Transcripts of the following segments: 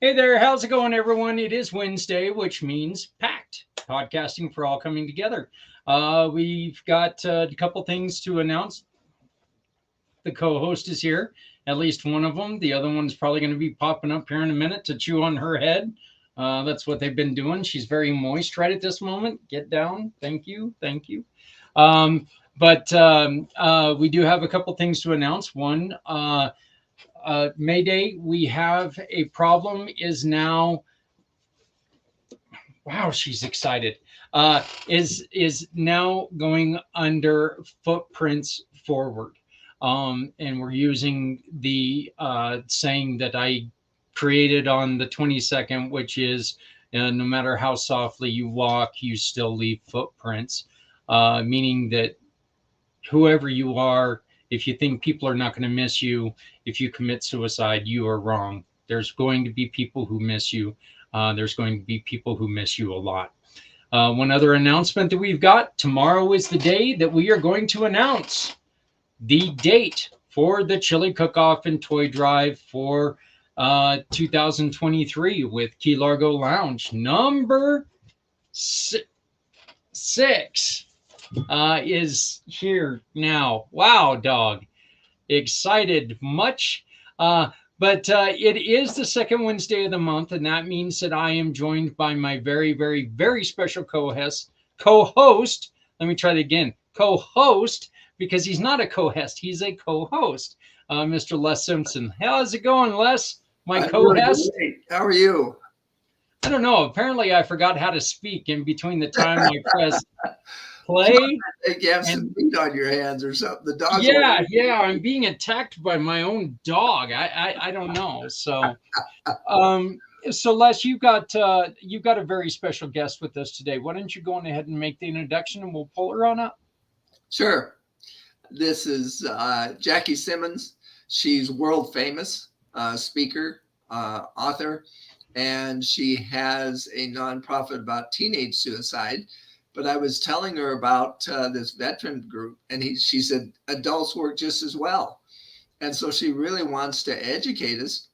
Hey there, how's it going, everyone? It is Wednesday, which means pACT, podcasting for all coming together. We've got a couple things to announce. The co-host is here, at least one of them. The other one's probably going to be popping up here in a minute to chew on her head. That's what they've been doing. She's very moist right at this moment. Get down. Thank you. Thank you. But we do have a couple things to announce. One, Mayday, we have a problem is now, wow, she's excited, is now going under footprints forward. And we're using the saying that I created on the 22nd, which is no matter how softly you walk, you still leave footprints, meaning that whoever you are, if you think people are not going to miss you, if you commit suicide, you are wrong. There's going to be people who miss you. There's going to be people who miss you a lot. One other announcement that we've got, tomorrow is the day that we are going to announce the date for the Chili Cook-Off and Toy Drive for 2023 with Key Largo Lounge. Number 6 is here now. Wow, dog. Excited much. But it is the second Wednesday of the month, and that means that I am joined by my very, very, very special co-host. Let me try that again. Co-host, because he's not a co-host. He's a co-host, Mr. Les Simpson. How's it going, Les? My co-host. How are you? I don't know. Apparently, I forgot how to speak in between the time I press play. I think you have some meat on your hands or something. The dog. Yeah. I'm being attacked by my own dog. I don't know. So, so Les, you've got a very special guest with us today. Why don't you go on ahead and make the introduction, and we'll pull her on up. Sure. This is Jackie Simmons. She's world famous speaker, author, and she has a nonprofit about teenage suicide. But I was telling her about this veteran group, and she said adults work just as well. And so she really wants to educate us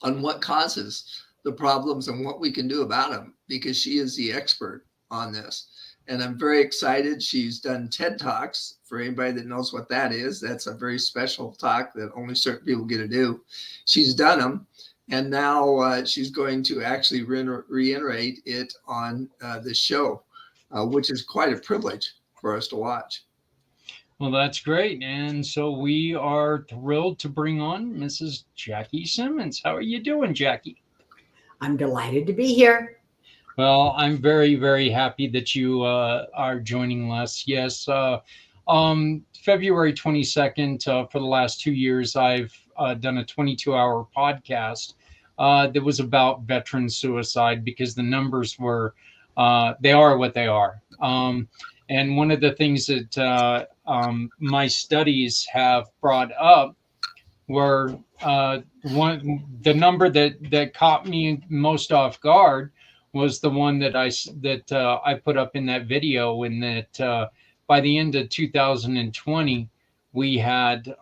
on what causes the problems and what we can do about them, because she is the expert on this. and I'm very excited. She's done TED Talks. For anybody that knows what that is, that's a very special talk that only certain people get to do. She's done them, and now she's going to actually reiterate it on this show, which is quite a privilege for us to watch. Well, that's great. And so we are thrilled to bring on Mrs. Jackie Simmons. How are you doing, Jackie? I'm delighted to be here. Well, I'm very, very happy that you are joining us. Yes, February 22nd, for the last 2 years, I've done a 22-hour podcast that was about veteran suicide because the numbers were, they are what they are. And one of the things that my studies have brought up were the number that caught me most off guard was the one that I put up in that video, in that by the end of 2020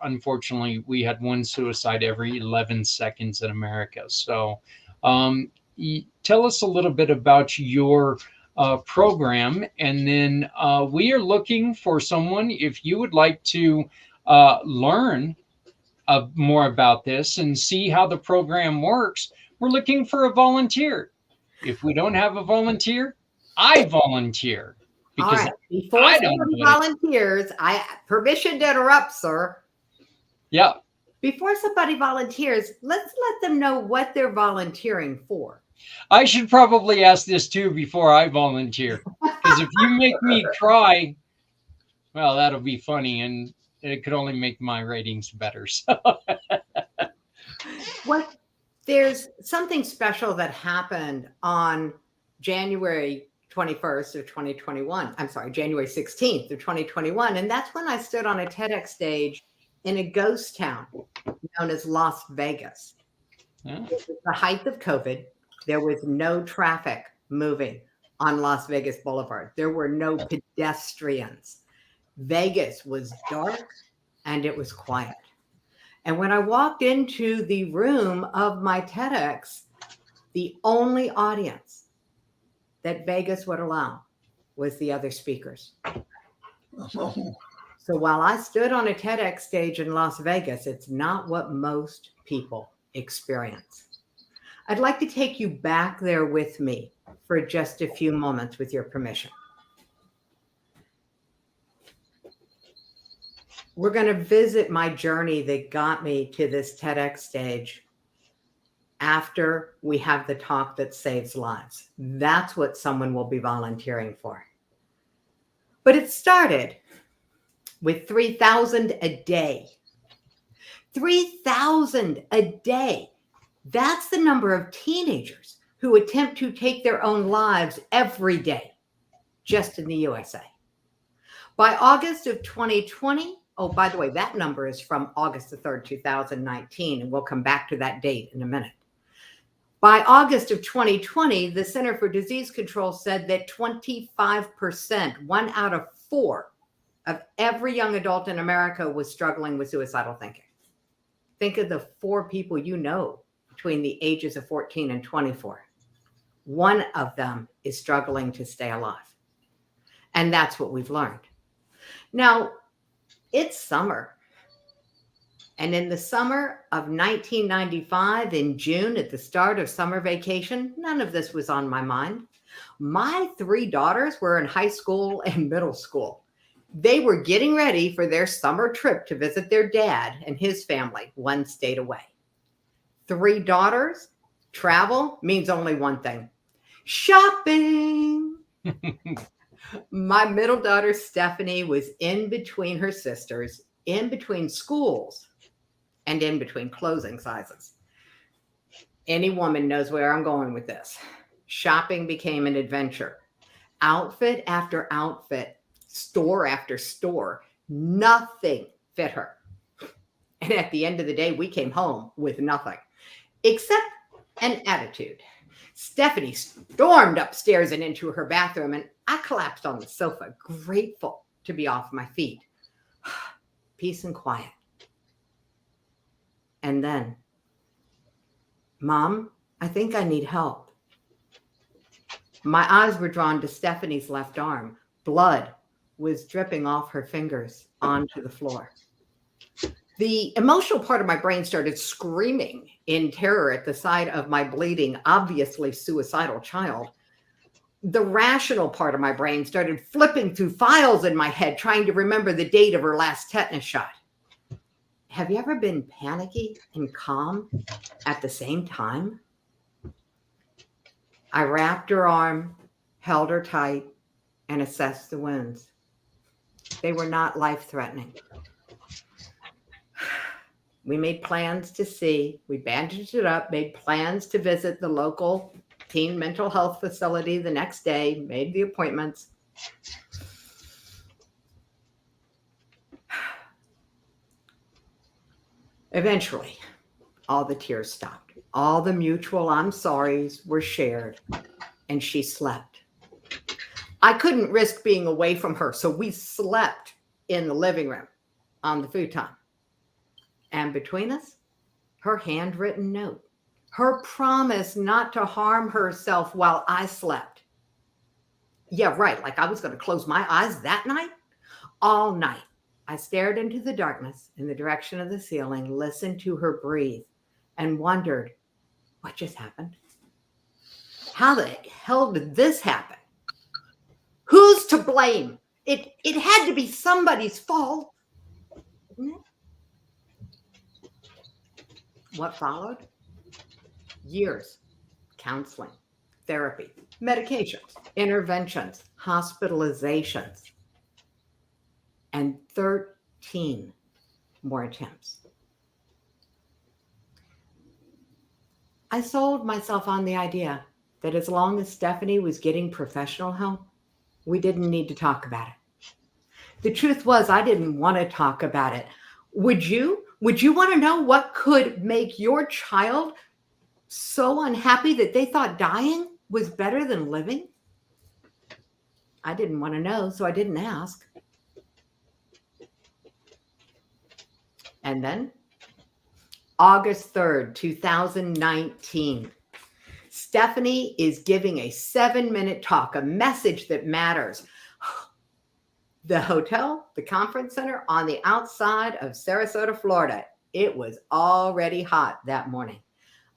unfortunately we had one suicide every 11 seconds in America. So tell us a little bit about your program, and then we are looking for someone, if you would like to learn more about this and see how the program works. We're looking for a volunteer. If we don't have a volunteer, I volunteer, All because right. Before I don't somebody know volunteers, I permission to interrupt, sir. Yeah. Before somebody volunteers, let's let them know what they're volunteering for. I should probably ask this too before I volunteer, because if you make me cry, well, that'll be funny, and it could only make my ratings better. So. There's something special that happened on January 21st of 2021. I'm sorry, January 16th of 2021. And that's when I stood on a TEDx stage in a ghost town known as Las Vegas. Yeah. It was the height of COVID. There was no traffic moving on Las Vegas Boulevard. There were no pedestrians. Vegas was dark and it was quiet. And when I walked into the room of my TEDx, the only audience that Vegas would allow was the other speakers. Oh. So while I stood on a TEDx stage in Las Vegas, it's not what most people experience. I'd like to take you back there with me for just a few moments, with your permission. We're going to visit my journey that got me to this TEDx stage after we have the talk that saves lives. That's what someone will be volunteering for. But it started with 3,000 a day. 3,000 a day. That's the number of teenagers who attempt to take their own lives every day, just in the USA. By August of 2020, oh, by the way, that number is from August the 3rd, 2019, and we'll come back to that date in a minute. By August of 2020, the Center for Disease Control said that 25%, 1 out of 4 of every young adult in America was struggling with suicidal thinking. Think of the 4 people you know between the ages of 14 and 24. 1 of them is struggling to stay alive. And that's what we've learned. Now, it's summer. And in the summer of 1995, in June, at the start of summer vacation, none of this was on my mind. My 3 daughters were in high school and middle school. They were getting ready for their summer trip to visit their dad and his family 1 state away. 3 daughters, travel means only one thing: shopping. My middle daughter, Stephanie, was in between her sisters, in between schools, and in between clothing sizes. Any woman knows where I'm going with this. Shopping became an adventure. Outfit after outfit, store after store, nothing fit her. And at the end of the day, we came home with nothing except an attitude. Stephanie stormed upstairs and into her bathroom, and I collapsed on the sofa, grateful to be off my feet. Peace and quiet. And then, Mom, I think I need help. My eyes were drawn to Stephanie's left arm. Blood was dripping off her fingers onto the floor. The emotional part of my brain started screaming in terror at the sight of my bleeding, obviously suicidal child. The rational part of my brain started flipping through files in my head, trying to remember the date of her last tetanus shot. Have you ever been panicky and calm at the same time? I wrapped her arm, held her tight, and assessed the wounds. They were not life-threatening. We made plans to see, we bandaged it up, made plans to visit the local teen mental health facility the next day, made the appointments. Eventually, all the tears stopped. All the mutual I'm sorries were shared, and she slept. I couldn't risk being away from her, so we slept in the living room on the futon. And between us, her handwritten note, her promise not to harm herself while I slept. Yeah, right. Like I was going to close my eyes that night. All night, I stared into the darkness in the direction of the ceiling, listened to her breathe, and wondered, what just happened? How the hell did this happen? Who's to blame? It had to be somebody's fault. Didn't it? What followed? Years, counseling, therapy, medications, interventions, hospitalizations, and 13 more attempts. I sold myself on the idea that as long as Stephanie was getting professional help, we didn't need to talk about it. The truth was, I didn't want to talk about it. Would you? Would you want to know what could make your child so unhappy that they thought dying was better than living? I didn't want to know, so I didn't ask. And then, August 3rd, 2019, Stephanie is giving a 7-minute talk, a message that matters. The hotel, the conference center on the outside of Sarasota, Florida. It was already hot that morning.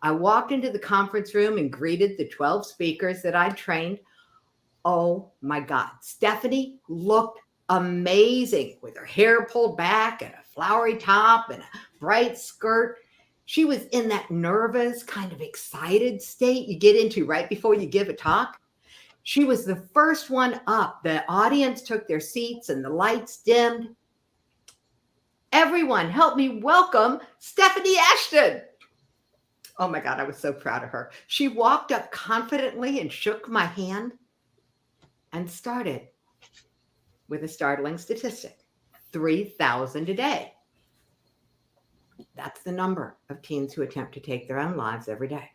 I walked into the conference room and greeted the 12 speakers that I'd trained. Oh my God, Stephanie looked amazing with her hair pulled back and a flowery top and a bright skirt. She was in that nervous, kind of excited state you get into right before you give a talk. She was the first one up. The audience took their seats and the lights dimmed. Everyone help me welcome Stephanie Ashton. Oh my God, I was so proud of her. She walked up confidently and shook my hand and started with a startling statistic, 3,000 a day. That's the number of teens who attempt to take their own lives every day.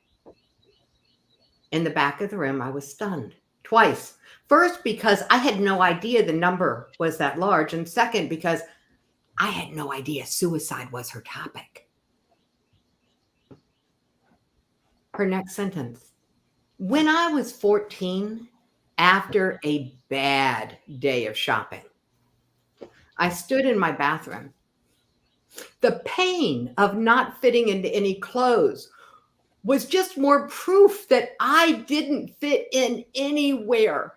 In the back of the room, I was stunned twice. First, because I had no idea the number was that large. And second, because I had no idea suicide was her topic. Her next sentence. When I was 14, after a bad day of shopping, I stood in my bathroom. The pain of not fitting into any clothes was just more proof that I didn't fit in anywhere.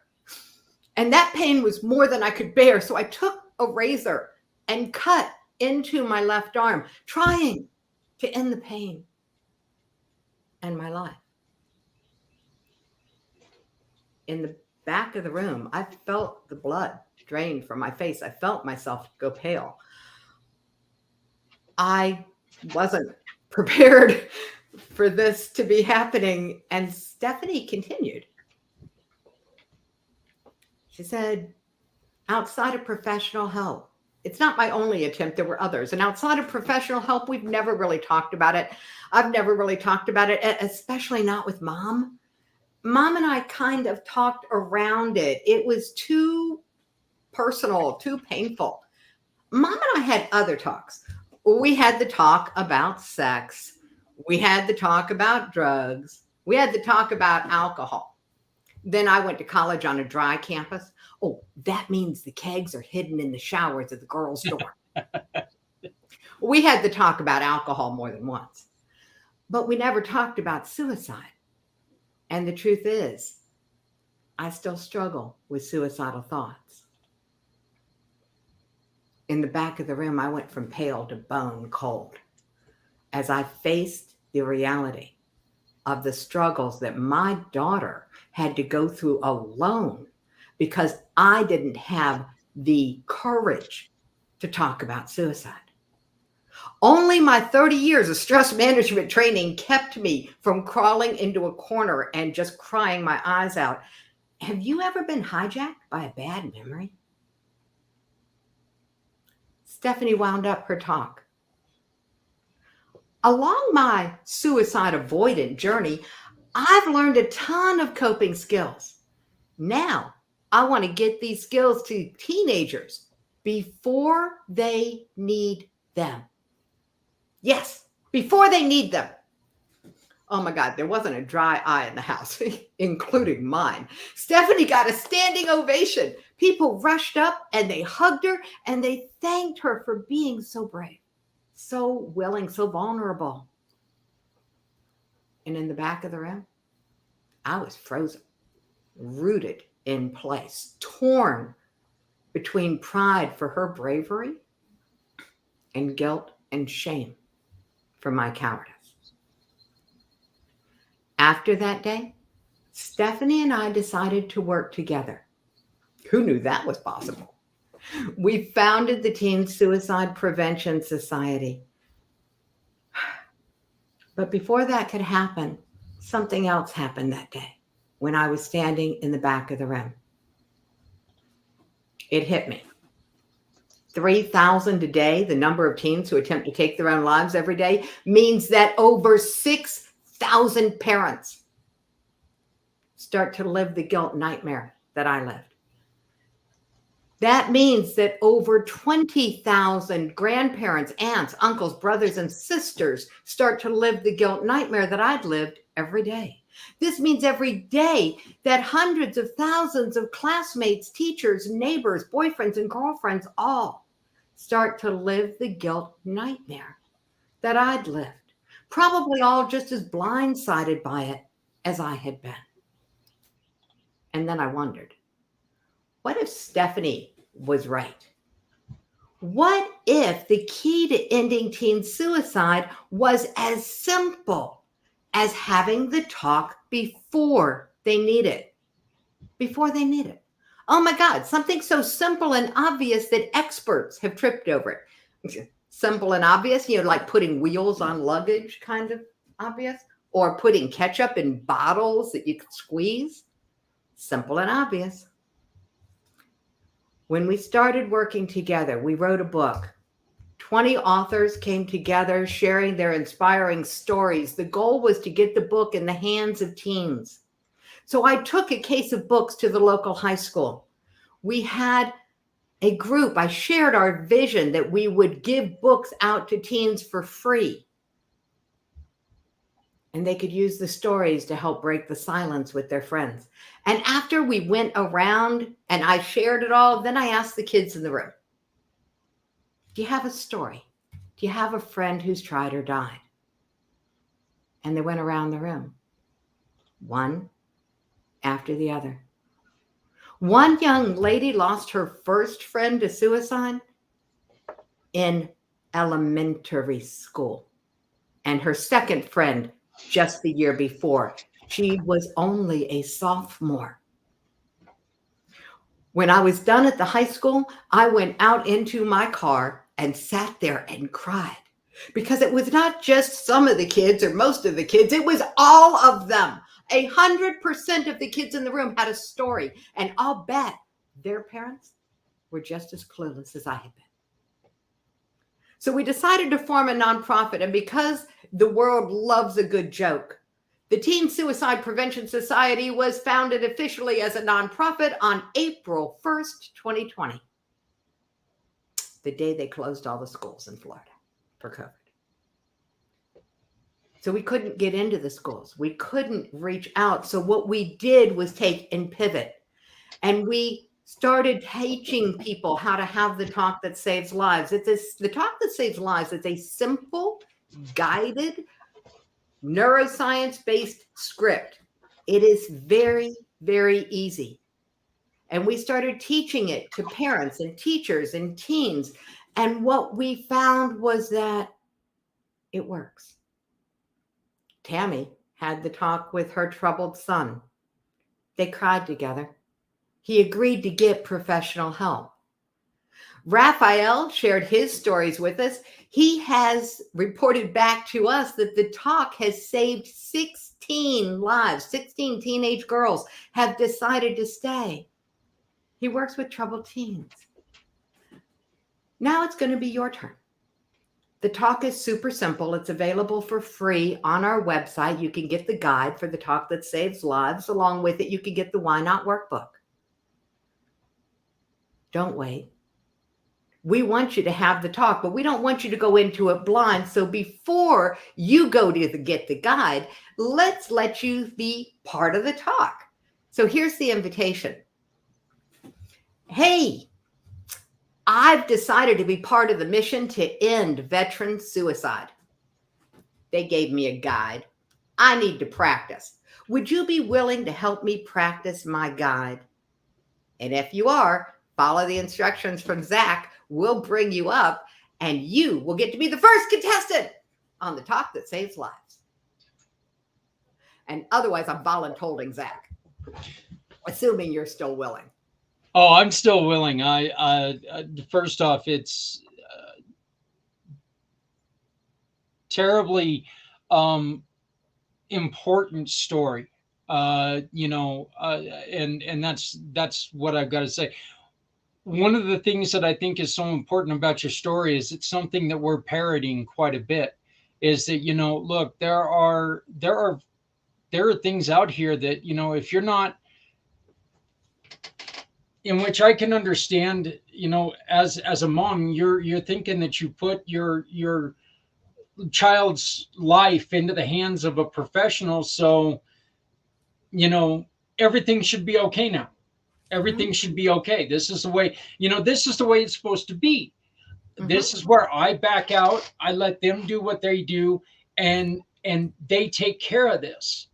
And that pain was more than I could bear. So I took a razor and cut into my left arm, trying to end the pain and my life. In the back of the room, I felt the blood drain from my face. I felt myself go pale. I wasn't prepared for this to be happening. And Stephanie continued. She said, outside of professional help, it's not my only attempt. There were others. And outside of professional help, we've never really talked about it. I've never really talked about it, especially not with Mom. Mom and I kind of talked around it. It was too personal, too painful. Mom and I had other talks. We had the talk about sex. We had the talk about drugs. We had the talk about alcohol. Then I went to college on a dry campus. Oh, that means the kegs are hidden in the showers at the girls' dorm. We had to talk about alcohol more than once, but we never talked about suicide. And the truth is, I still struggle with suicidal thoughts. In the back of the room, I went from pale to bone cold as I faced the reality of the struggles that my daughter had to go through alone because I didn't have the courage to talk about suicide. Only my 30 years of stress management training kept me from crawling into a corner and just crying my eyes out. Have you ever been hijacked by a bad memory? Stephanie wound up her talk. Along my suicide avoidant journey, I've learned a ton of coping skills. Now, I want to get these skills to teenagers before they need them. Yes, before they need them. Oh my God, there wasn't a dry eye in the house, including mine. Stephanie got a standing ovation. People rushed up and they hugged her and they thanked her for being so brave, so willing, so vulnerable. And in the back of the room, I was frozen, rooted in place, torn between pride for her bravery and guilt and shame for my cowardice. After that day, Stephanie and I decided to work together. Who knew that was possible? We founded the Teen Suicide Prevention Society. But before that could happen, something else happened that day when I was standing in the back of the room. It hit me. 3,000 a day, the number of teens who attempt to take their own lives every day, means that over 6,000 parents start to live the guilt nightmare that I lived. That means that over 20,000 grandparents, aunts, uncles, brothers, and sisters start to live the guilt nightmare that I'd lived every day. This means every day that hundreds of thousands of classmates, teachers, neighbors, boyfriends, and girlfriends all start to live the guilt nightmare that I'd lived, probably all just as blindsided by it as I had been. And then I wondered, what if Stephanie was right? What if the key to ending teen suicide was as simple as having the talk before they need it? Before they need it. Oh my God, something so simple and obvious that experts have tripped over it. Simple and obvious, like putting wheels on luggage, kind of obvious, or putting ketchup in bottles that you could squeeze. Simple and obvious. When we started working together, we wrote a book. 20 authors came together sharing their inspiring stories. The goal was to get the book in the hands of teens. So I took a case of books to the local high school. We had a group. I shared our vision that we would give books out to teens for free. And they could use the stories to help break the silence with their friends. And after we went around and I shared it all, then I asked the kids in the room, do you have a story? Do you have a friend who's tried or died? And they went around the room, one after the other. One young lady lost her first friend to suicide in elementary school, and her second friend just the year before. She was only a sophomore. When I was done at the high school, I went out into my car and sat there and cried, because it was not just some of the kids or most of the kids, it was all of them. 100% of the kids in the room had a story, and I'll bet their parents were just as clueless as I had been. So we decided to form a nonprofit, and because the world loves a good joke, the Teen Suicide Prevention Society was founded officially as a nonprofit on April 1st, 2020, the day they closed all the schools in Florida for COVID. So we couldn't get into the schools. We couldn't reach out. So what we did was take and pivot. And we started teaching people how to have the talk that saves lives. The talk that saves lives. It's a simple, guided, neuroscience-based script. It is very, very easy. And we started teaching it to parents and teachers and teens. And what we found was that it works. Tammy had the talk with her troubled son. They cried together. He agreed to get professional help. Raphael shared his stories with us. He has reported back to us that the talk has saved 16 lives. 16 teenage girls have decided to stay. He works with troubled teens. Now it's going to be your turn. The talk is super simple. It's available for free on our website. You can get the guide for the talk that saves lives. Along with it, you can get the Why Not workbook. Don't wait. We want you to have the talk, but we don't want you to go into it blind. So before you go to get the guide, let's let you be part of the talk. So here's the invitation. Hey, I've decided to be part of the mission to end veteran suicide. They gave me a guide. I need to practice. Would you be willing to help me practice my guide? And if you are, follow the instructions from Zach. We'll bring you up and you will get to be the first contestant on the talk that saves lives. And otherwise, I'm volunteering Zach, assuming you're still willing. Oh, I'm still willing. First off, it's terribly important story. And that's what I've got to say. One of the things that I think is so important about your story is it's something that we're parroting quite a bit. Is that look, there are things out here that if you're not, in which I can understand, as a mom, you're thinking that you put your child's life into the hands of a professional, so everything should be okay now. Everything should be okay. This is the way, this is the way it's supposed to be. This is where I back out. I let them do what they do, and they take care of this.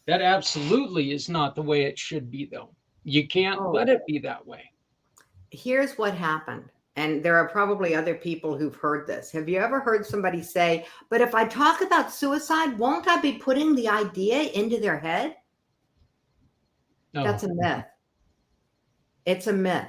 That absolutely is not the way it should be, though. You can't let it be that way. Here's what happened. And there are probably other people who've heard this. Have you ever heard somebody say, but if I talk about suicide, won't I be putting the idea into their head? No. That's a myth. It's a myth.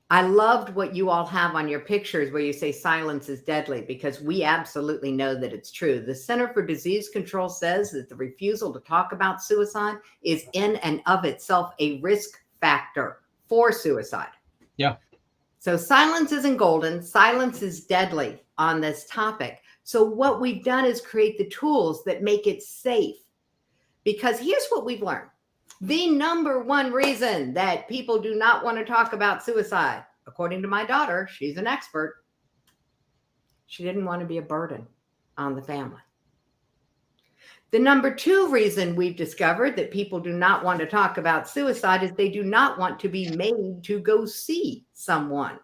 I loved what you all have on your pictures where you say silence is deadly, because we absolutely know that it's true. The Center for Disease Control says that the refusal to talk about suicide is in and of itself a risk factor for suicide. Yeah. So silence isn't golden. Silence is deadly on this topic. So what we've done is create the tools that make it safe. Because here's what we've learned. The number one reason that people do not want to talk about suicide, according to my daughter, she's an expert, she didn't want to be a burden on the family. The number two reason we've discovered that people do not want to talk about suicide is they do not want to be made to go see someone.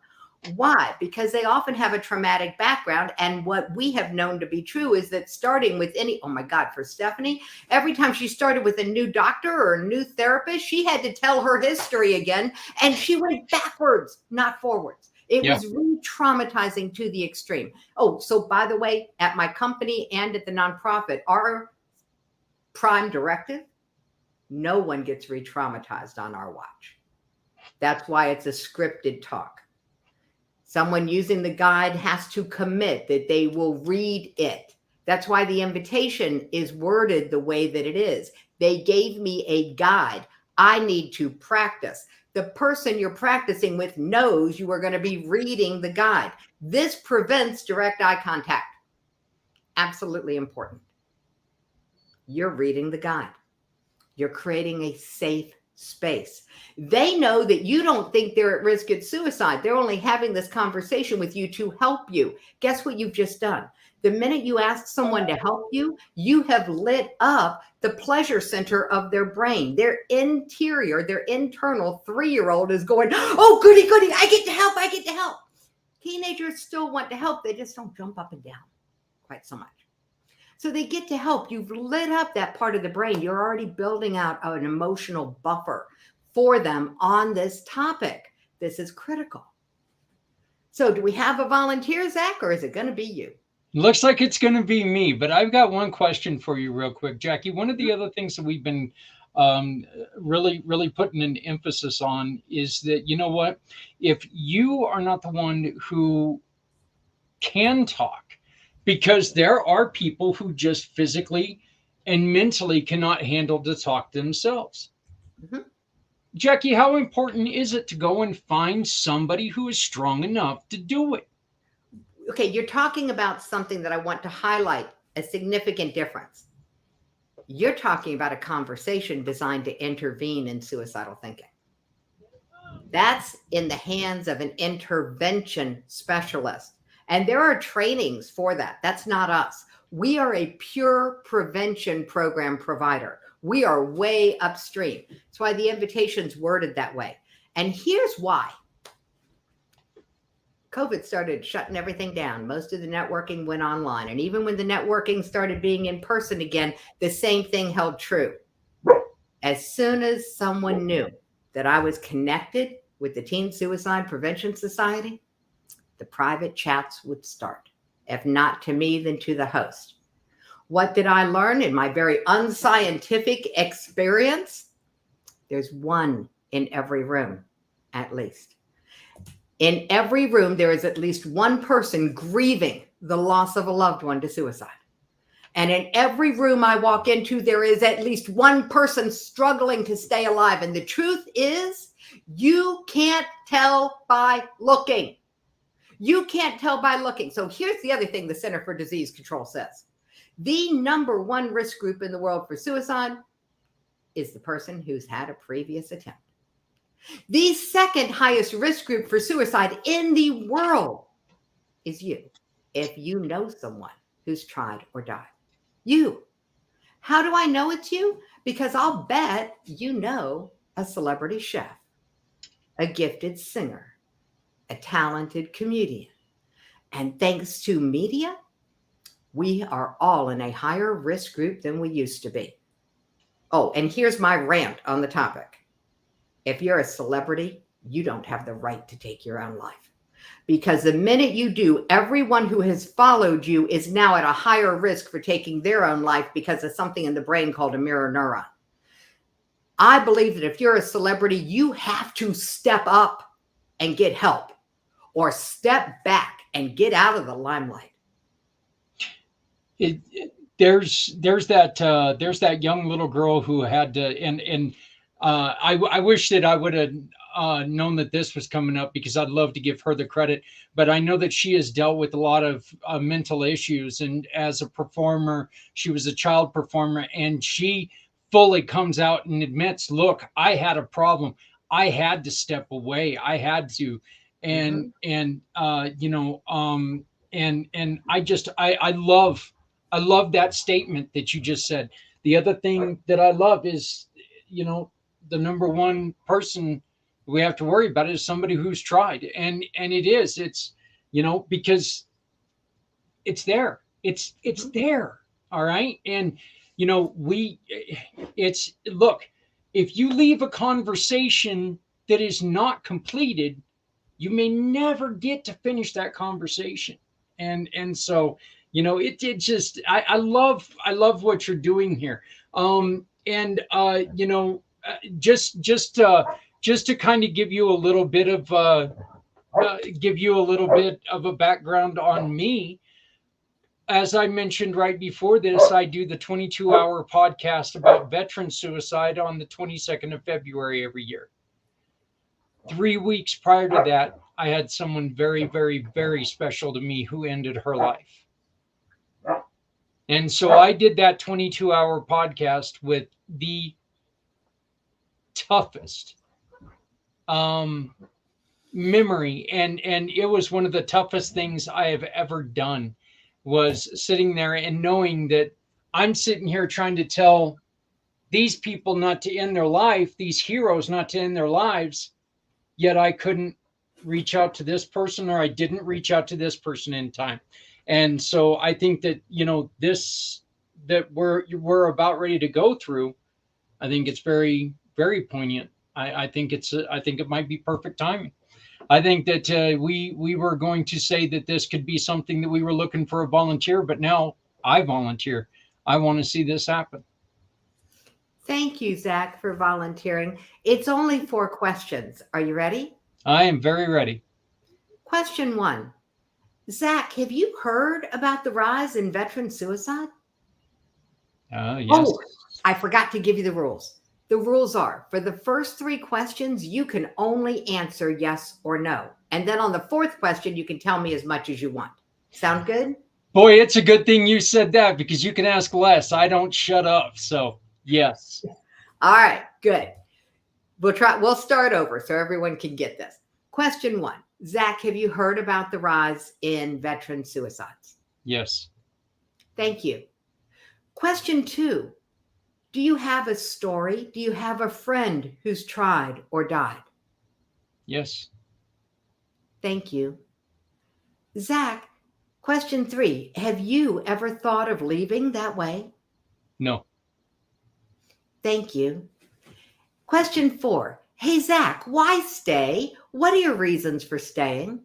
Why? Because they often have a traumatic background. And what we have known to be true is that starting with oh my God, for Stephanie, every time she started with a new doctor or a new therapist, she had to tell her history again. And she went backwards, not forwards. It was re-traumatizing to the extreme. Oh, so by the way, at my company and at the nonprofit, our prime directive, no one gets re-traumatized on our watch. That's why it's a scripted talk. Someone using the guide has to commit that they will read it. That's why the invitation is worded the way that it is. They gave me a guide. I need to practice. The person you're practicing with knows you are going to be reading the guide. This prevents direct eye contact. Absolutely important. You're reading the guide. You're creating a safe space. They know that you don't think they're at risk of suicide. They're only having this conversation with you to help you. Guess what you've just done? The minute you ask someone to help you, you have lit up the pleasure center of their brain. Their interior, their internal 3-year-old is going, oh, goody, goody, I get to help, I get to help. Teenagers still want to help. They just don't jump up and down quite so much. So they get to help. You've lit up that part of the brain. You're already building out an emotional buffer for them on this topic. This is critical. So do we have a volunteer, Zach, or is it going to be you? Looks like it's going to be me, but I've got one question for you real quick, Jackie. One of the other things that we've been really putting an emphasis on is that, you know what, if you are not the one who can talk, because there are people who just physically and mentally cannot handle to talk themselves. Mm-hmm. Jackie, how important is it to go and find somebody who is strong enough to do it? Okay, you're talking about something that I want to highlight, a significant difference. You're talking about a conversation designed to intervene in suicidal thinking. That's in the hands of an intervention specialist. And there are trainings for that. That's not us. We are a pure prevention program provider. We are way upstream. That's why the invitation's worded that way. And here's why. COVID started shutting everything down. Most of the networking went online. And even when the networking started being in person again, the same thing held true. As soon as someone knew that I was connected with the Teen Suicide Prevention Society, the private chats would start. If not to me, then to the host. What did I learn in my very unscientific experience? There's one in every room, at least. In every room, there is at least one person grieving the loss of a loved one to suicide. And in every room I walk into, there is at least one person struggling to stay alive. And the truth is, you can't tell by looking. You can't tell by looking. So here's the other thing the Center for Disease Control says. The number one risk group in the world for suicide is the person who's had a previous attempt. The second highest risk group for suicide in the world is you, if you know someone who's tried or died. You. How do I know it's you? Because I'll bet you know a celebrity chef, a gifted singer, a talented comedian. And thanks to media, we are all in a higher risk group than we used to be. Oh, and here's my rant on the topic. If you're a celebrity, you don't have the right to take your own life. Because the minute you do, everyone who has followed you is now at a higher risk for taking their own life because of something in the brain called a mirror neuron. I believe that if you're a celebrity, you have to step up and get help, or step back and get out of the limelight. There's that young little girl who had to, and I wish that I would have known that this was coming up, because I'd love to give her the credit. But I know that she has dealt with a lot of mental issues. And as a performer, she was a child performer, and she fully comes out and admits, look, I had a problem. I had to step away. I had to. And, and I love that statement that you just said. The other thing that I love is, the number one person we have to worry about is somebody who's tried. And it's, because it's there. It's there. All right. And, look, if you leave a conversation that is not completed, you may never get to finish that conversation. And so, I love what you're doing here. Just to kind of give you a little bit of a background on me. As I mentioned right before this, I do the 22-hour podcast about veteran suicide on the 22nd of February every year. 3 weeks prior to that, I had someone very, very, very special to me who ended her life. And so I did that 22-hour podcast with the toughest memory. And it was one of the toughest things I have ever done, was sitting there and knowing that I'm sitting here trying to tell these people not to end their life, these heroes not to end their lives, yet I couldn't reach out to this person, or I didn't reach out to this person in time. And so I think that, this that we're about ready to go through, I think it's very, very poignant. I think I think it might be perfect timing. I think that we were going to say that this could be something that we were looking for a volunteer, but now I volunteer. I want to see this happen. Thank you, Zach, for volunteering. It's only 4 questions. Are you ready? I am very ready. Question 1. Zach, have you heard about the rise in veteran suicide? Yes. Oh, I forgot to give you the rules. The rules are, for the first 3 questions, you can only answer yes or no. And then on the 4th question, you can tell me as much as you want. Sound good? Boy, it's a good thing you said that, because you can ask less. I don't shut up. So, yes. All right, good. We'll start over so everyone can get this. Question 1. Zach, have you heard about the rise in veteran suicides? Yes. Thank you. Question 2. Do you have a story? Do you have a friend who's tried or died? Yes. Thank you. Zach, question 3. Have you ever thought of leaving that way? No. Thank you. Question 4. Hey, Zach, why stay? What are your reasons for staying?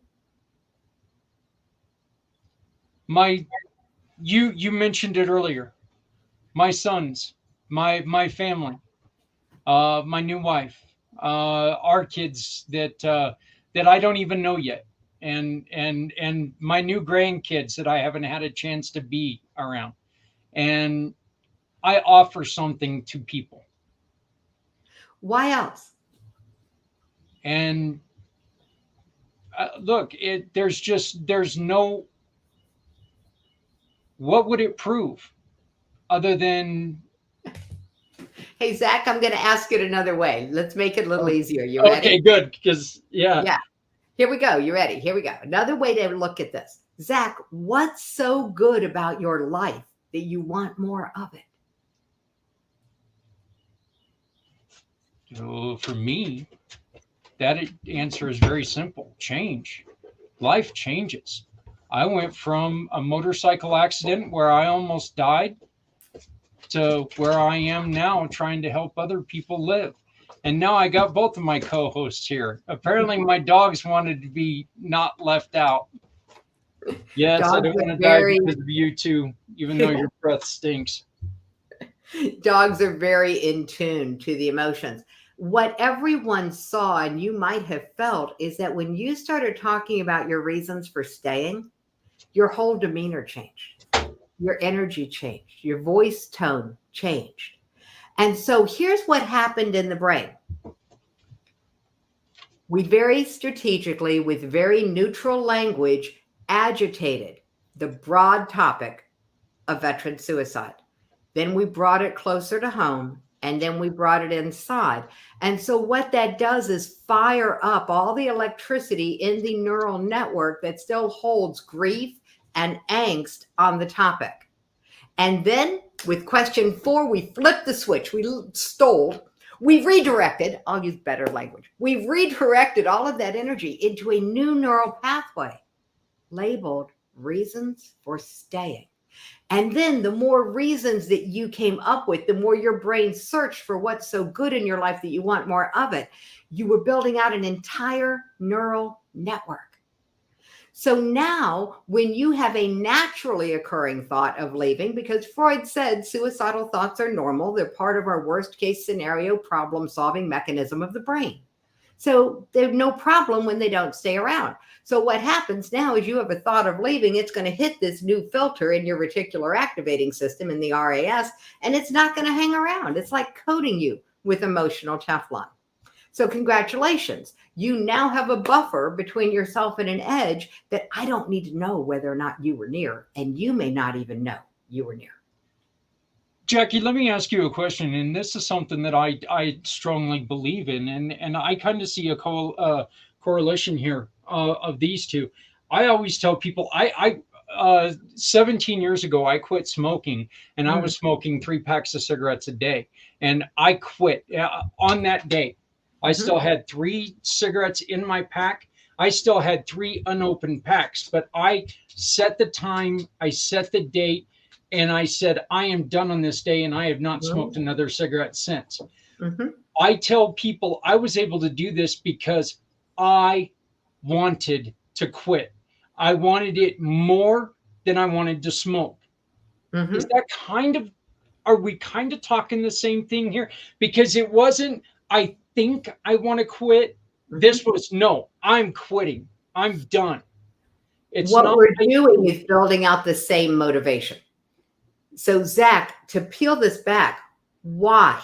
You mentioned it earlier. My sons, my family, my new wife, our kids that I don't even know yet, and my new grandkids that I haven't had a chance to be around, and I offer something to people. Why else? And look, there's no, what would it prove other than, Hey, Zach, I'm going to ask it another way. Let's make it a little easier. You okay, ready? good, because Yeah. Here we go. You ready? Here we go. Another way to look at this. Zach, what's so good about your life that you want more of it? for me, that answer is very simple. Change. Life changes. I went from a motorcycle accident where I almost died to where I am now, trying to help other people live. And now I got both of my co-hosts here. Apparently my dogs wanted to be not left out. Yes, I Dogs don't are want to die very because of you too, even though your breath stinks. dogs are very in tune to the emotions. What everyone saw and you might have felt is that when you started talking about your reasons for staying, your whole demeanor changed. Your energy changed. Your voice tone changed. And so here's what happened in the brain. We very strategically, with very neutral language, agitated the broad topic of veteran suicide. Then we brought it closer to home, and then we brought it inside. And so what that does is fire up all the electricity in the neural network that still holds grief and angst on the topic. And then with question 4, we flipped the switch. We redirected, I'll use better language. We redirected all of that energy into a new neural pathway labeled reasons for staying. And then the more reasons that you came up with, the more your brain searched for what's so good in your life that you want more of it. You were building out an entire neural network. So now when you have a naturally occurring thought of leaving, because Freud said suicidal thoughts are normal, they're part of our worst case scenario problem-solving mechanism of the brain. So there's no problem when they don't stay around. So what happens now is you have a thought of leaving, it's going to hit this new filter in your reticular activating system in the RAS, and it's not going to hang around. It's like coating you with emotional Teflon. So congratulations. You now have a buffer between yourself and an edge that I don't need to know whether or not you were near, and you may not even know you were near. Jackie, let me ask you a question, and this is something that I strongly believe in, and I kind of see a correlation here of these two. I always tell people, 17 years ago, I quit smoking, and I Mm. was smoking 3 packs of cigarettes a day. And I quit on that day. I Mhm. still had 3 cigarettes in my pack. I still had 3 unopened packs, but I set the time, I set the date, and I said, I am done on this day, and I have not smoked Mhm. another cigarette since. Mhm. I tell people I was able to do this because I wanted to quit. I wanted it more than I wanted to smoke. Is Mhm. that kind of, are we kind of talking the same thing here? Because it wasn't, I think I want to quit. This Mhm. was, no, I'm quitting. I'm done. It's What not, we're I, doing is building out the same motivation. So, Zach, to peel this back, why?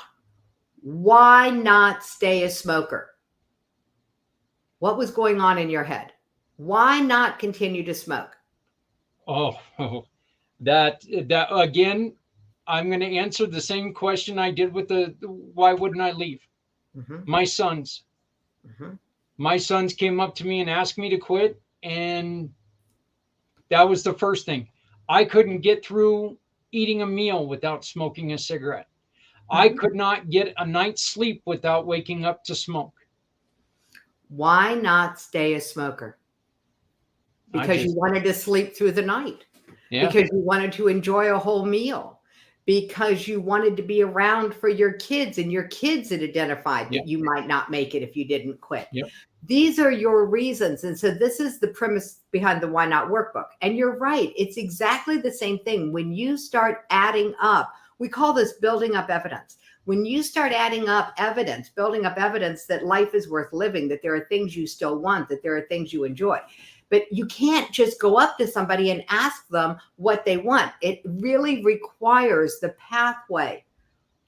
Why not stay a smoker? What was going on in your head? Why not continue to smoke? oh, that again, I'm going to answer the same question I did with the why wouldn't I leave? Mhm. My sons. Mhm. My sons came up to me and asked me to quit, and that was the first thing. I couldn't get through eating a meal without smoking a cigarette. I Mhm. could not get a night's sleep without waking up to smoke. Why not stay a smoker? I Because you just, wanted to sleep through the night, yeah, because you wanted to enjoy a whole meal, because you wanted to be around for your kids, and your kids had identified yeah, that you might not make it if you didn't quit. yeah, These are your reasons. And so this is the premise behind the Why Not workbook. And you're right. It's exactly the same thing. When you start adding up, we call this building up evidence. When you start adding up evidence, building up evidence that life is worth living, that there are things you still want, that there are things you enjoy. But you can't just go up to somebody and ask them what they want. It really requires the pathway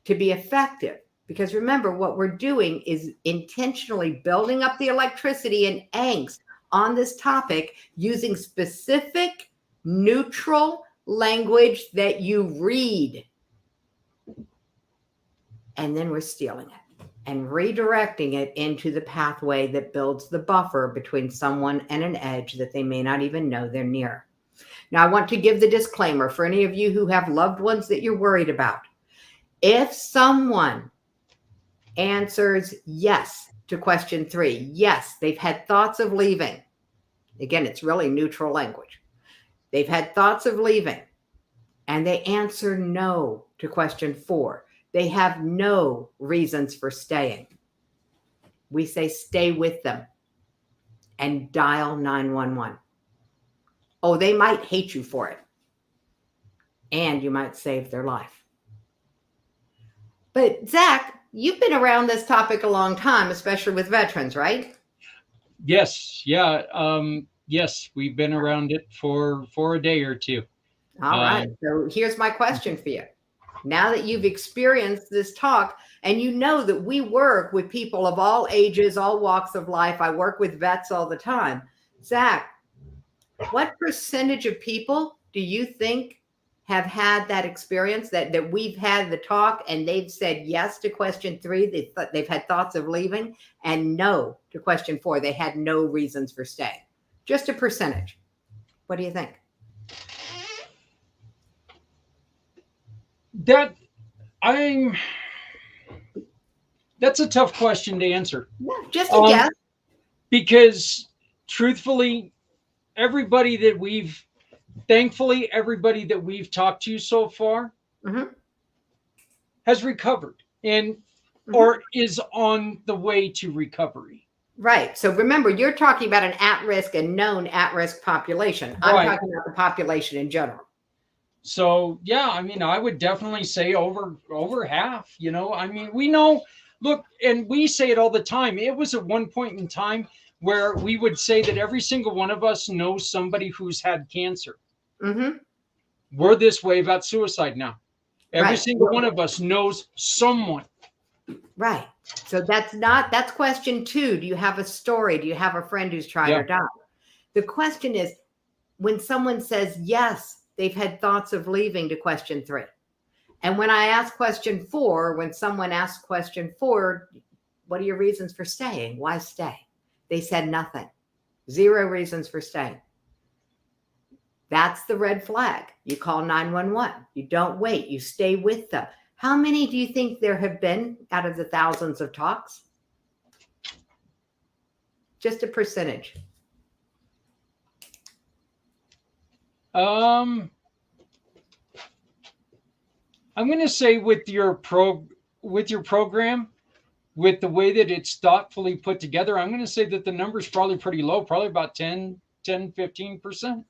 to be effective. Because remember, what we're doing is intentionally building up the electricity and angst on this topic using specific neutral language that you read. And then we're stealing it and redirecting it into the pathway that builds the buffer between someone and an edge that they may not even know they're near. Now, I want to give the disclaimer for any of you who have loved ones that you're worried about. If someone answers yes to question 3, yes, they've had thoughts of leaving. Again, it's really neutral language. They've had thoughts of leaving, and they answer no to question 4. They have no reasons for staying. We say stay with them and dial 911. Oh, they might hate you for it, and you might save their life. But Zach, you've been around this topic a long time, especially with veterans, right? yes, yeah, yes. We've been around it for a day or two. All right. Um, So here's my question for you. Now that you've experienced this talk and you know that we work with people of all ages, all walks of life, I work with vets all the time. Zach, what percentage of people do you think have had that experience that we've had the talk and they've said yes to question 3, they've had thoughts of leaving, and no to question 4, they had no reasons for staying? Just a percentage. What do you think? that I'm that's a tough question to answer. Yeah, just a Um, guess. because truthfully, everybody that we've thankfully everybody that we've talked to so far Mhm, has recovered and mhm. or is on the way to recovery. Right. So remember, you're talking about an at-risk and known at-risk population. I'm Right. talking about the population in general. So yeah, I mean, I would definitely say over half. I mean, we know. Look, and we say it all the time. It was at one point in time where we would say that every single one of us knows somebody who's had cancer. Hmm. We're this way about suicide now. Every Right. single one of us knows someone. Right. So that's question 2. Do you have a story? Do you have a friend who's tried Yeah. or died? The question is, when someone says yes, they've had thoughts of leaving, to question 3. And when I ask question 4, when someone asks question 4, what are your reasons for staying? Why stay? They said nothing. 0 reasons for staying. That's the red flag. You call 911. You don't wait. You stay with them. How many do you think there have been out of the thousands of talks? Just a percentage. I'm going to say with your program, with the way that it's thoughtfully put together, I'm going to say that the number is probably pretty low, probably about 15%.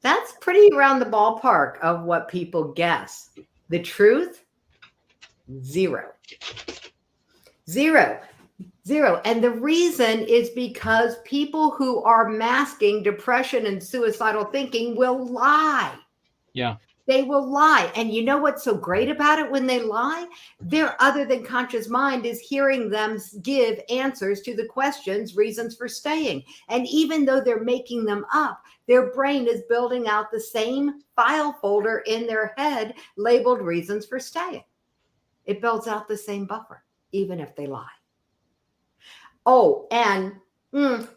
That's pretty around the ballpark of what people guess. The truth, zero. Zero. Zero. And the reason is because people who are masking depression and suicidal thinking will lie. Yeah. They will lie. And you know what's so great about it when they lie? Their other than conscious mind is hearing them give answers to the questions, reasons for staying. And even though they're making them up, their brain is building out the same file folder in their head labeled reasons for staying. It builds out the same buffer, even if they lie. Oh, and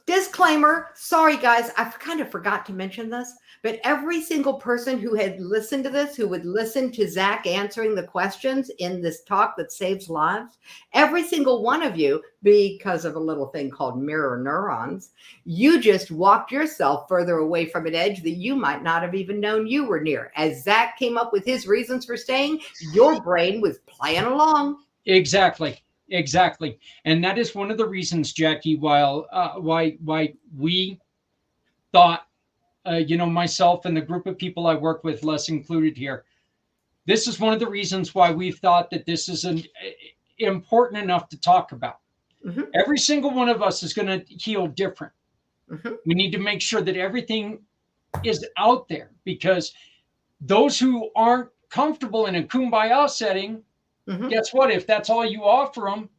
disclaimer, sorry guys, I kind of forgot to mention this, but every single person who had listened to this, who would listen to Zach answering the questions in this talk that saves lives, every single one of you, because of a little thing called mirror neurons, you just walked yourself further away from an edge that you might not have even known you were near. As Zach came up with his reasons for staying, your brain was playing along. Exactly. And that is one of the reasons, Jackie, why we thought, myself and the group of people I work with, less included here, this is one of the reasons why we've thought that this is important enough to talk about. Mm-hmm. Every single one of us is going to heal different. Mm-hmm. We need to make sure that everything is out there, because those who aren't comfortable in a kumbaya setting, mm-hmm. guess what? If that's all you offer them,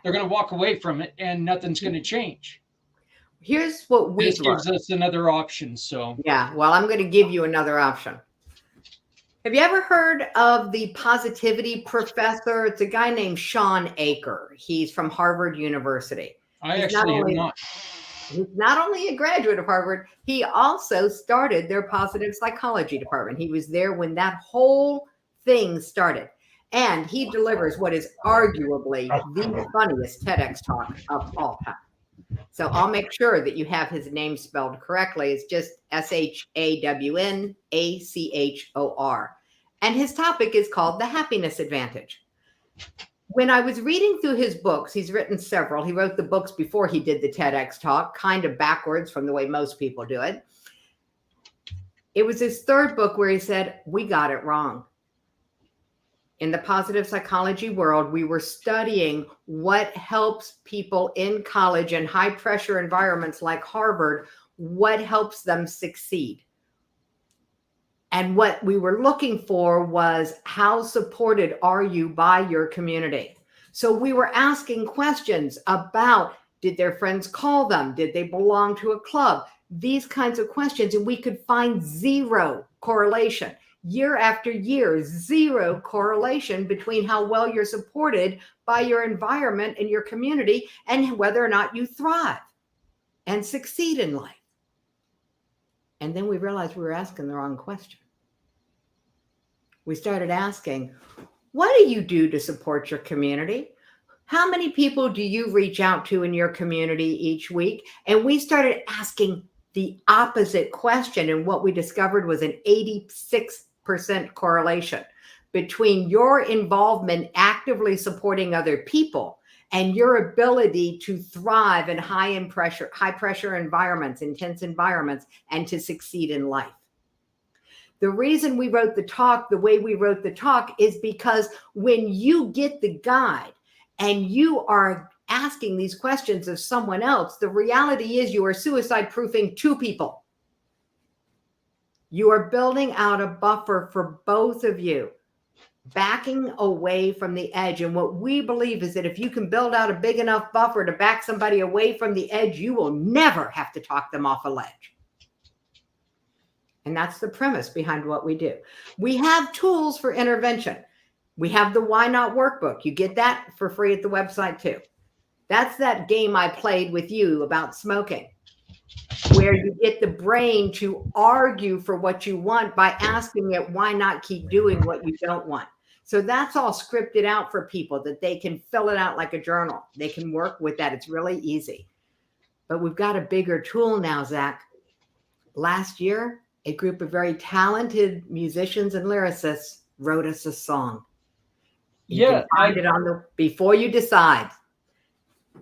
they're going to walk away from it and nothing's going to change. Here's what we This gives us another option. So yeah, well, I'm going to give you another option. Have you ever heard of the positivity professor? It's a guy named Sean Aker. He's from Harvard University. I actually have not. He's not only a graduate of Harvard, he also started their positive psychology department. He was there when that whole thing started. And he delivers what is arguably the funniest TEDx talk of all time. So I'll make sure that you have his name spelled correctly. It's just ShawnAchor. And his topic is called The Happiness Advantage. When I was reading through his books, he's written several. He wrote the books before he did the TEDx talk, kind of backwards from the way most people do it. It was his third book where he said, we got it wrong. In the positive psychology world, we were studying what helps people in college and high pressure environments like Harvard, what helps them succeed. And what we were looking for was, how supported are you by your community? So we were asking questions about, did their friends call them? Did they belong to a club? These kinds of questions. And we could find zero correlation. Year after year, zero correlation between how well you're supported by your environment and your community and whether or not you thrive and succeed in life. And then we realized we were asking the wrong question. We started asking, what do you do to support your community? How many people do you reach out to in your community each week? And we started asking the opposite question. And what we discovered was an 86% correlation between your involvement actively supporting other people and your ability to thrive in high pressure environments, intense environments, and to succeed in life. The reason we wrote the talk the way we wrote the talk is because when you get the guide and you are asking these questions of someone else, the reality is you are suicide proofing two people. You are building out a buffer for both of you, backing away from the edge. And what we believe is that if you can build out a big enough buffer to back somebody away from the edge, you will never have to talk them off a ledge. And that's the premise behind what we do. We have tools for intervention. We have the Why Not workbook. You get that for free at the website too. That's that game I played with you about smoking. where you get the brain to argue for what you want by asking it, why not keep doing what you don't want? So that's all scripted out for people that they can fill it out like a journal. They can work with that. It's really easy. But we've got a bigger tool now, Zach. Last year, a group of very talented musicians and lyricists wrote us a song. You Yeah, can find it on the Before You Decide.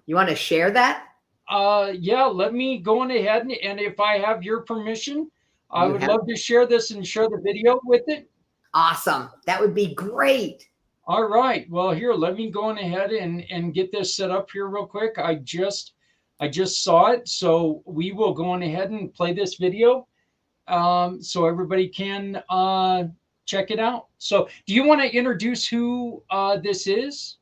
You want to share that? yeah, let me go on ahead and if I have your permission, I You would have love to share this and share the video with it. awesome. That would be great. All right. Well, here, let me go on ahead and get this set up here real quick. I just saw it, so we will go on ahead and play this video, so everybody can check it out. So, do you want to introduce who this is?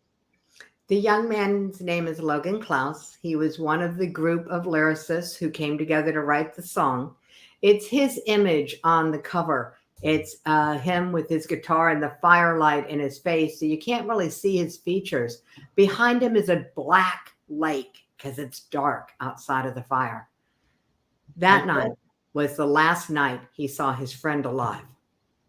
The young man's name is Logan Klaus. He was one of the group of lyricists who came together to write the song. It's his image on the cover. It's him with his guitar and the firelight in his face, so you can't really see his features. Behind him is a black lake because it's dark outside of the fire. That Okay. night was the last night he saw his friend alive,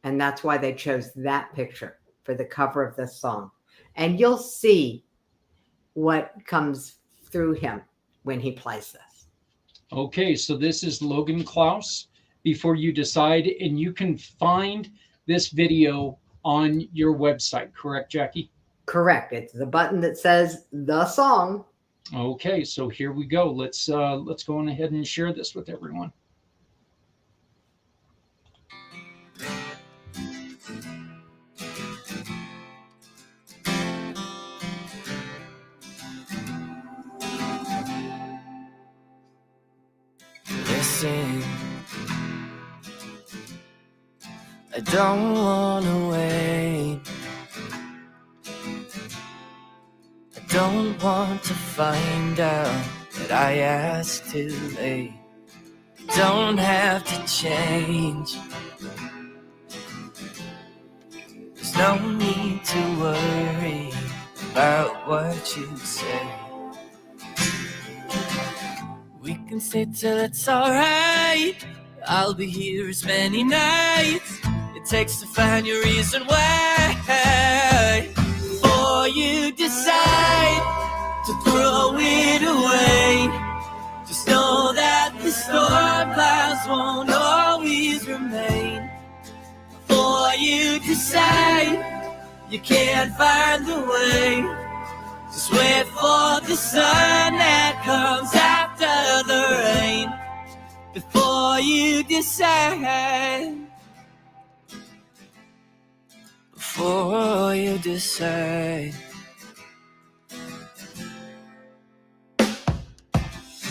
and that's why they chose that picture for the cover of this song. And you'll see what comes through him when he plays this. Okay, so this is Logan Klaus, Before You Decide, and you can find this video on your website, correct, Jackie? Correct. It's the button that says the song. Okay, so here we go. Let's go on ahead and share this with everyone. Listen, I don't wanna wait. I don't want to find out that I asked too late. You don't have to change. There's no need to worry about what you say. We can stay till it's alright. I'll be here as many nights it takes to find your reason why. Before you decide to throw it away, just know that the storm clouds won't always remain. Before you decide you can't find the way, just wait for the sun that comes after the rain. Before you decide, before you decide.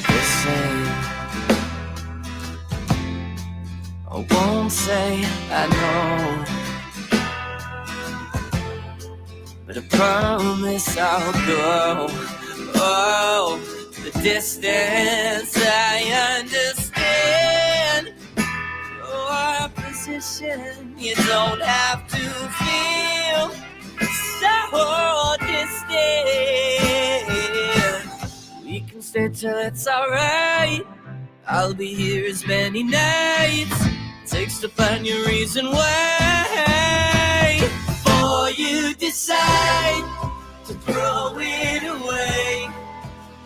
Listen, I won't say I know, but I promise I'll go. Oh, the distance I understand. Your position, you don't have to feel so distant. We can stay till it's alright. I'll be here as many nights it takes to find your reason why. Before you decide to throw it away,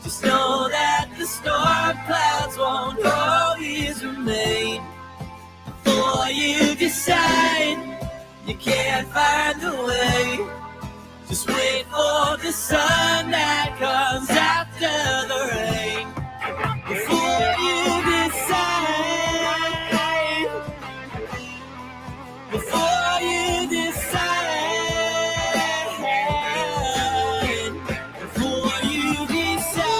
just know that the storm clouds won't always remain. Before you decide you can't find the way, just wait for the sun that comes after the rain. Before you decide, before you decide, before you decide.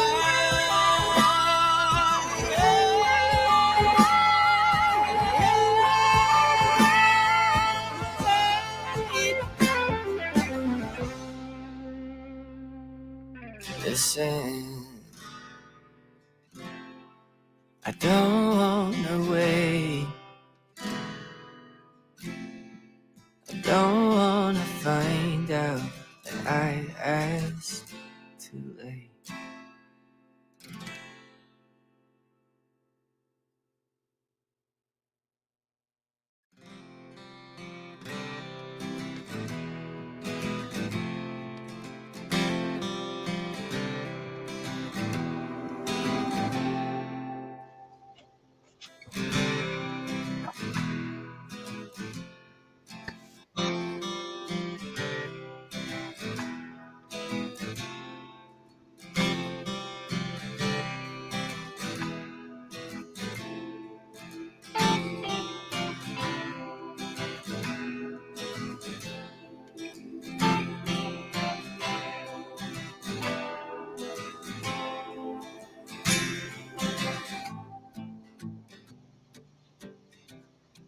Listen, I don't wanna wait. I don't wanna find out that I asked too late.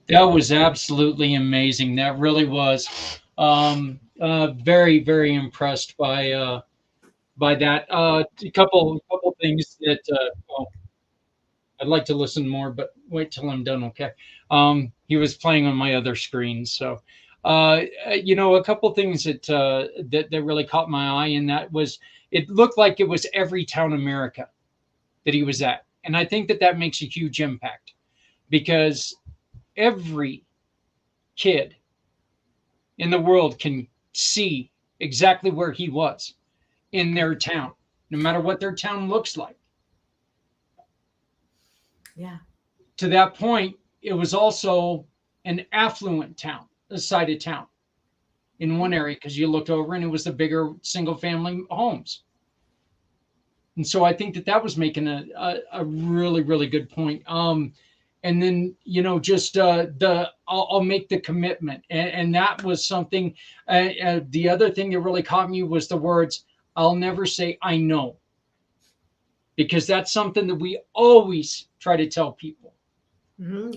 That was absolutely amazing. That really was. Very, very impressed by that. A couple things that well, I'd like to listen more, but wait till I'm done. Okay. He was playing on my other screen, so a couple things that really caught my eye, and that was it looked like it was every town America that he was at, and I think that that makes a huge impact because every kid in the world can see exactly where he was in their town, no matter what their town looks like. Yeah. To that point, it was also an affluent town, a side of town in one area because you looked over and it was the bigger single family homes. And so I think that that was making a really, really good point. And then, just I'll make the commitment. And that was something. The other thing that really caught me was the words, I'll never say I know, because that's something that we always try to tell people.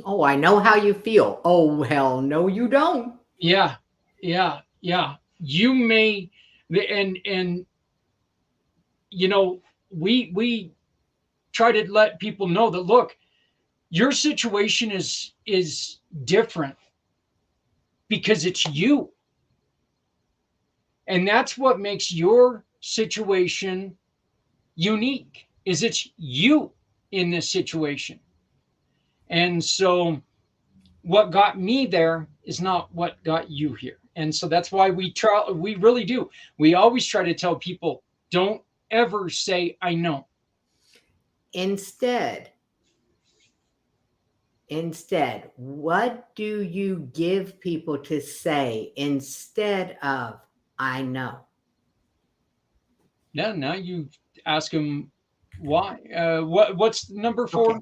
Oh, I know how you feel. Oh, hell no, you don't. Yeah, yeah, yeah. You may, and we try to let people know that look, your situation is different because it's you, and that's what makes your situation unique. Is it's you in this situation, and so what got me there is not what got you here. And so that's why we really do. We always try to tell people, don't ever say I know. Instead, what do you give people to say instead of I know? Yeah, now you ask them why. What's number 4? Okay.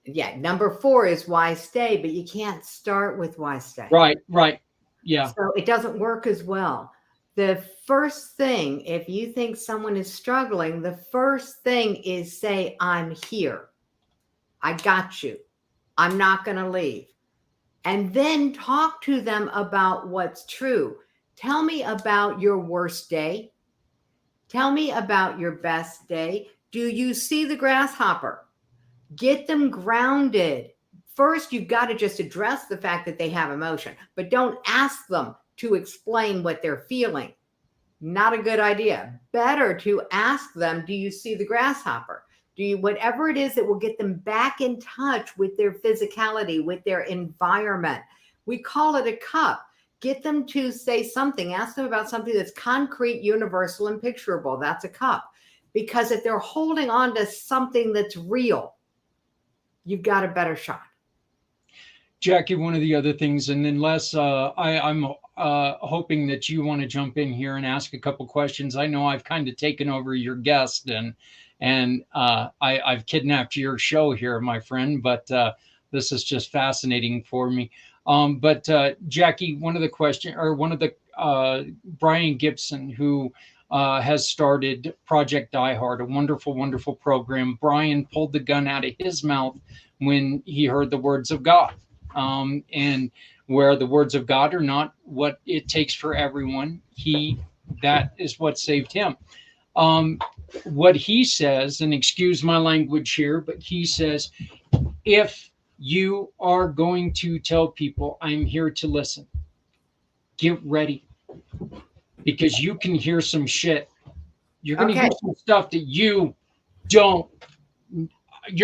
Yeah, number 4 is why stay, but you can't start with why stay. Right. Yeah. So it doesn't work as well. The first thing, if you think someone is struggling, the first thing is say, I'm here. I got you. I'm not going to leave. And then talk to them about what's true. Tell me about your worst day. Tell me about your best day. Do you see the grasshopper? Get them grounded. First, you've got to just address the fact that they have emotion, but don't ask them to explain what they're feeling. Not a good idea. Better to ask them, do you see the grasshopper? Do you, whatever it is that will get them back in touch with their physicality, with their environment. We call it a cup. Get them to say something. Ask them about something that's concrete, universal, and picturable. That's a cup. Because if they're holding on to something that's real, you've got a better shot. Jackie, one of the other things, and unless I'm hoping that you want to jump in here and ask a couple questions. I know I've kind of taken over your guest and I've kidnapped your show here, my friend. But this is just fascinating for me. But Jackie, one of the Brian Gibson, who has started Project Die Hard, a wonderful, wonderful program. Brian pulled the gun out of his mouth when he heard the words of God. And where the words of God are not what it takes for everyone, that is what saved him. What he says, and excuse my language here, but he says, if you are going to tell people I'm here to listen, get ready, because you can hear some shit. You're going to hear some stuff that you're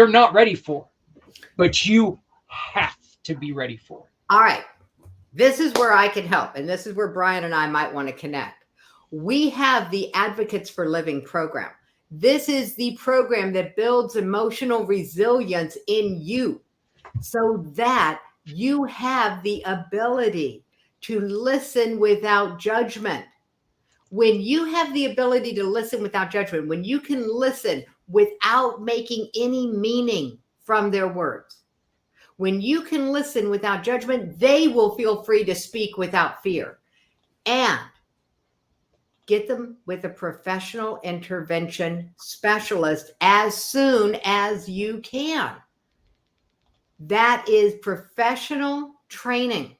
not ready for, but you have to be ready for it. All right. This is where I can help. And this is where Brian and I might want to connect. We have the Advocates for Living program. This is the program that builds emotional resilience in you so that you have the ability to listen without judgment. When you have the ability to listen without judgment, when you can listen without making any meaning from their words, when you can listen without judgment, they will feel free to speak without fear. And get them with a professional intervention specialist as soon as you can. That is professional training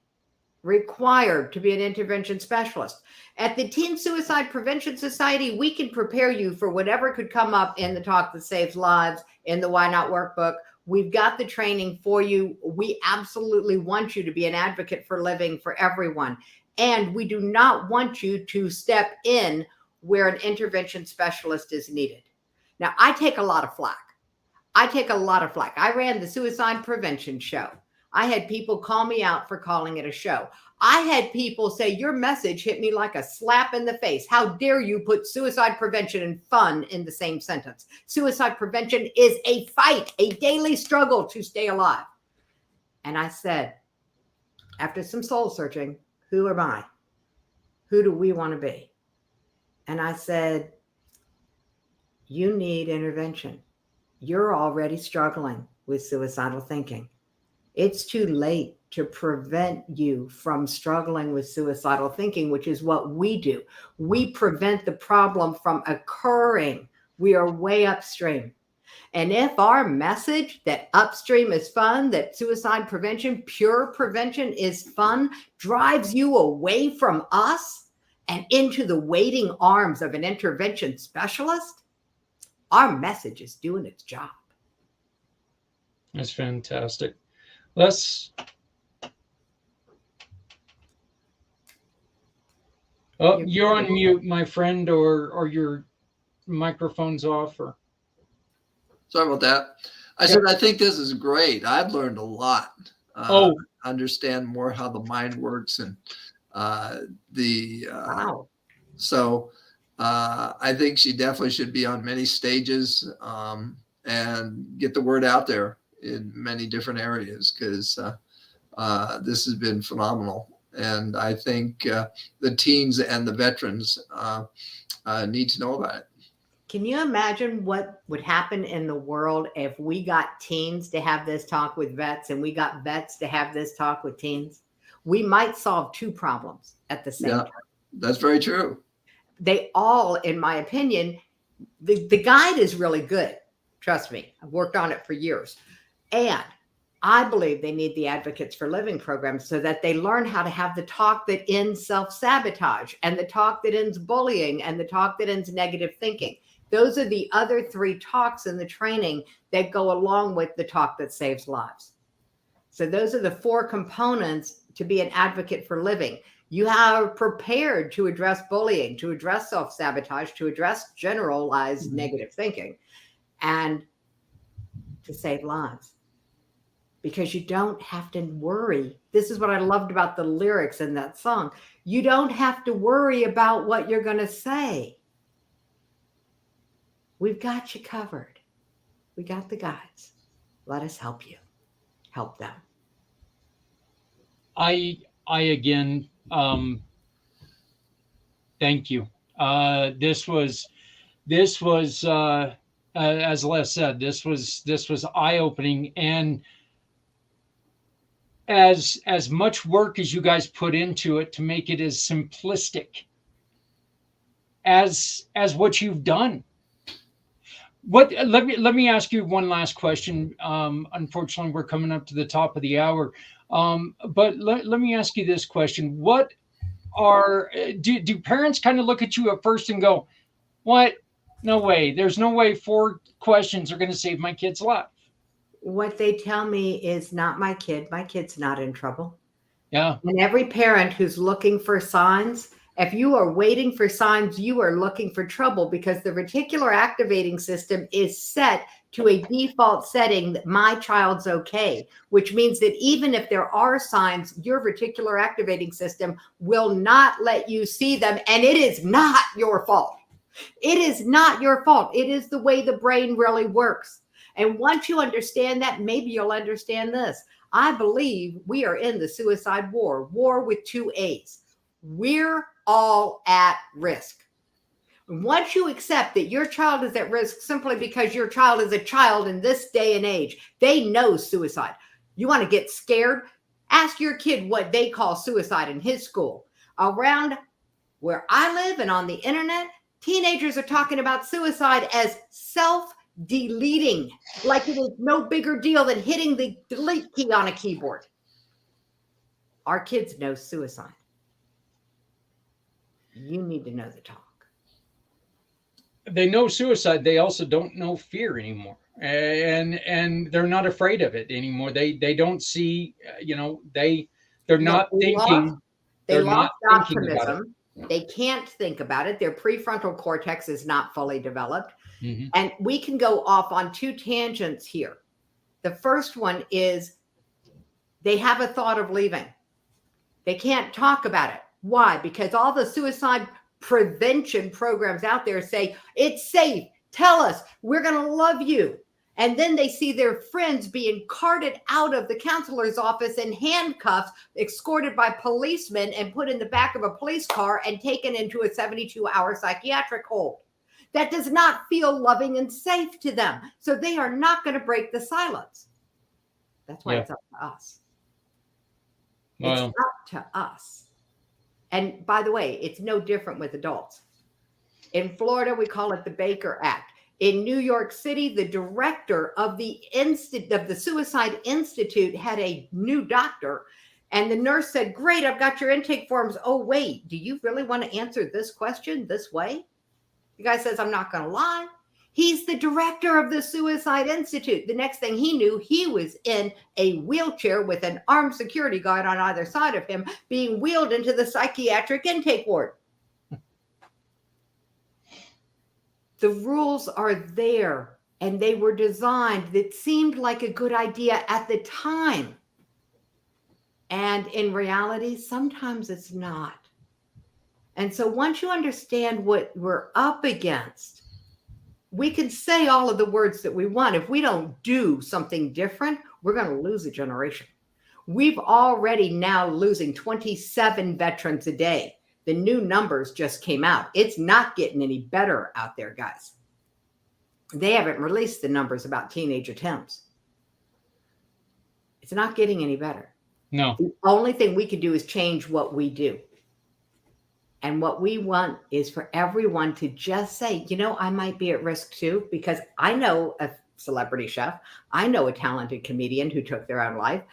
required to be an intervention specialist. At the Teen Suicide Prevention Society, we can prepare you for whatever could come up in the Talk That Saves Lives, in the Why Not workbook. We've got the training for you. We absolutely want you to be an advocate for living for everyone. And we do not want you to step in where an intervention specialist is needed. Now, I take a lot of flack. I ran the suicide prevention show. I had people call me out for calling it a show. I had people say, your message hit me like a slap in the face. How dare you put suicide prevention and fun in the same sentence? Suicide prevention is a fight, a daily struggle to stay alive. And I said, after some soul searching, who am I? Who do we want to be? And I said, you need intervention. You're already struggling with suicidal thinking. It's too late to prevent you from struggling with suicidal thinking, which is what we do. We prevent the problem from occurring. We are way upstream. And if our message that upstream is fun, that suicide prevention, pure prevention is fun, drives you away from us and into the waiting arms of an intervention specialist, our message is doing its job. That's fantastic. Let's. Oh, you're on mute, my friend, or your microphone's off. Or sorry about that. I said I think this is great. I've learned a lot. Understand more how the mind works and Wow. So I think she definitely should be on many stages and get the word out there in many different areas, because this has been phenomenal. And I think the teens and the veterans need to know about it. Can you imagine what would happen in the world if we got teens to have this talk with vets and we got vets to have this talk with teens? We might solve two problems at the same time. That's very true. They all, in my opinion, the guide is really good. Trust me, I've worked on it for years. And I believe they need the Advocates for Living program so that they learn how to have the talk that ends self-sabotage and the talk that ends bullying and the talk that ends negative thinking. Those are the other three talks in the training that go along with the talk that saves lives. So those are the four components to be an advocate for living. You are prepared to address bullying, to address self-sabotage, to address generalized negative thinking, and to save lives. Because you don't have to worry. This is what I loved about the lyrics in that song. You don't have to worry about what you're going to say. We've got you covered. We got the guides. Let us help you. Help them. I again, thank you. This was as Les said, this was eye-opening, and as much work as you guys put into it to make it as simplistic as what you've done. Let me ask you one last question. Unfortunately, we're coming up to the top of the hour. But let me ask you this question. What do parents kind of look at you at first and go, what? No way. There's no way 4 questions are going to save my kid's life. What they tell me is not my kid. My kid's not in trouble. Yeah. And every parent who's looking for signs, if you are waiting for signs, you are looking for trouble, because the reticular activating system is set to a default setting that my child's okay, which means that even if there are signs, your reticular activating system will not let you see them. And it is not your fault. It is not your fault. It is the way the brain really works. And once you understand that, maybe you'll understand this. I believe we are in the suicide war with 2 A's. We're all at risk. Once you accept that your child is at risk simply because your child is a child in this day and age, they know suicide. You want to get scared? Ask your kid what they call suicide in his school. Around where I live and on the internet, teenagers are talking about suicide as self-deleting, like it is no bigger deal than hitting the delete key on a keyboard. Our kids know suicide. You need to know the talk. They know suicide. They also don't know fear anymore, and they're not afraid of it anymore. They don't see, they're No, not thinking. they They're lost not thinking about it. optimism. They can't think about it. Their prefrontal cortex is not fully developed. Mhm. And we can go off on two tangents here. The first one is they have a thought of leaving. They can't talk about it. Why? Because all the suicide prevention programs out there say it's safe. Tell us, we're going to love you. And then they see their friends being carted out of the counselor's office in handcuffs, escorted by policemen, and put in the back of a police car and taken into a 72-hour psychiatric hold. That does not feel loving and safe to them. So they are not going to break the silence. That's why it's up to us. It's up to us. And by the way, it's no different with adults. In Florida, we call it the Baker Act. In New York City, the director of the Suicide Institute had a new doctor, and the nurse said, "Great, I've got your intake forms. Oh, wait, do you really want to answer this question this way?" The guy says, "I'm not going to lie." He's the director of the Suicide Institute. The next thing he knew, he was in a wheelchair with an armed security guard on either side of him, being wheeled into the psychiatric intake ward. The rules are there, and they were designed. That seemed like a good idea at the time. And in reality, sometimes it's not. And so once you understand what we're up against, we can say all of the words that we want. If we don't do something different, we're going to lose a generation. We've already now losing 27 veterans a day. The new numbers just came out. It's not getting any better out there, guys. They haven't released the numbers about teenage attempts. It's not getting any better. No. The only thing we can do is change what we do. And what we want is for everyone to just say, I might be at risk too, because I know a celebrity chef. I know a talented comedian who took their own life.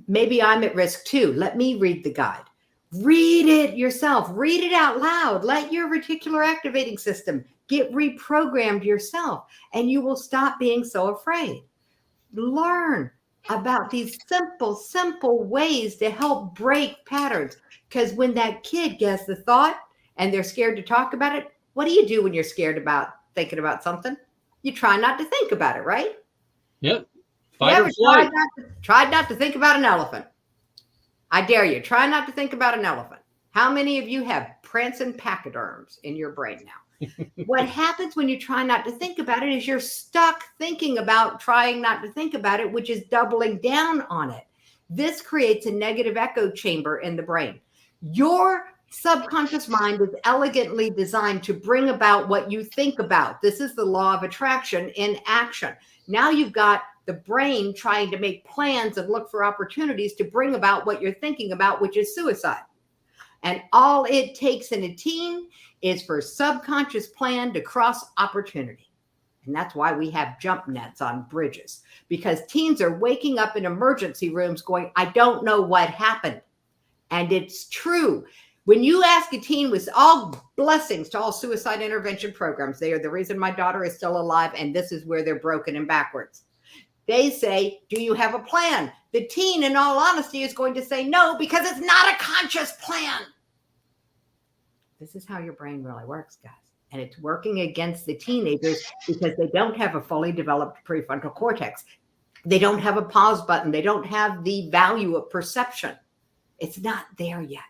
Maybe I'm at risk too. Let me read the guide. Read it yourself. Read it out loud. Let your reticular activating system get reprogrammed yourself, and you will stop being so afraid. Learn about these simple ways to help break patterns. Because when that kid gets the thought and they're scared to talk about it, what do you do when you're scared about thinking about something? You try not to think about it, right? Yep. Fight or flight. Tried not to think about an elephant. I dare you, try not to think about an elephant. How many of you have prancing pachyderms in your brain now? What happens when you try not to think about it is you're stuck thinking about trying not to think about it, which is doubling down on it. This creates a negative echo chamber in the brain. Your subconscious mind is elegantly designed to bring about what you think about. This is the law of attraction in action. Now you've got the brain trying to make plans and look for opportunities to bring about what you're thinking about, which is suicide. And all it takes in a teen is for subconscious plan to cross opportunity. And that's why we have jump nets on bridges, because teens are waking up in emergency rooms going, I don't know what happened. And it's true. When you ask a teen, with all blessings to all suicide intervention programs, they are the reason my daughter is still alive, and this is where they're broken and backwards. They say, do you have a plan? The teen, in all honesty, is going to say no, because it's not a conscious plan. This is how your brain really works, guys. And it's working against the teenagers because they don't have a fully developed prefrontal cortex. They don't have a pause button. They don't have the value of perception. It's not there yet.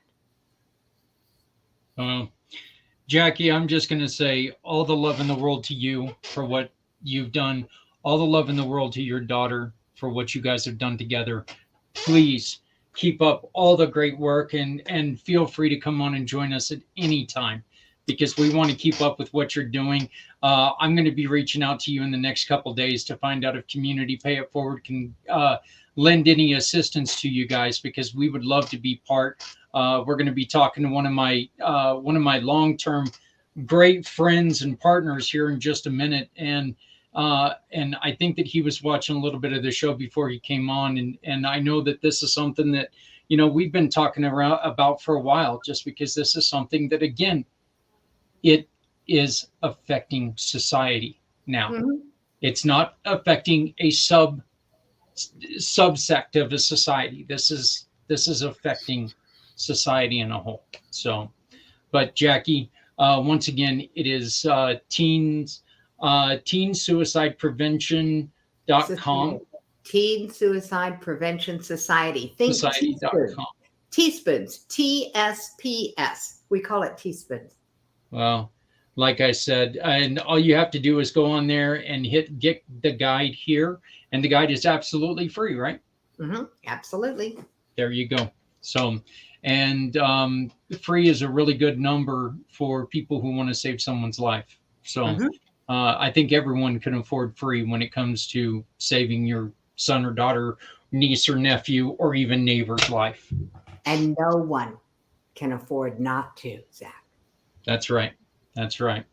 Jackie, I'm just going to say all the love in the world to you for what you've done. All the love in the world to your daughter for what you guys have done together. Please keep up all the great work, and feel free to come on and join us at any time, because we want to keep up with what you're doing. I'm going to be reaching out to you in the next couple of days to find out if Community Pay It Forward can lend any assistance to you guys, because we would love to be part. We're going to be talking to one of my long-term great friends and partners here in just a minute, and I think that he was watching a little bit of the show before he came on, and I know that this is something that we've been talking about for a while, just because this is something that, again, it is affecting society now. Mhm. It's not affecting a subsect of a society. This is affecting society in a whole. So, but Jackie, once again, it is teen suicide prevention.com. Teen Suicide Prevention Society. Think Society.com. teaspoons. TSPS. We call it teaspoons. Well, like I said, and all you have to do is go on there and get the guide here, and the guide is absolutely free, right? Mm-hmm. Absolutely. There you go. So, and free is a really good number for people who want to save someone's life. So, I think everyone can afford free when it comes to saving your son or daughter, niece or nephew, or even neighbor's life. And no one can afford not to, Zach. That's right. That's right.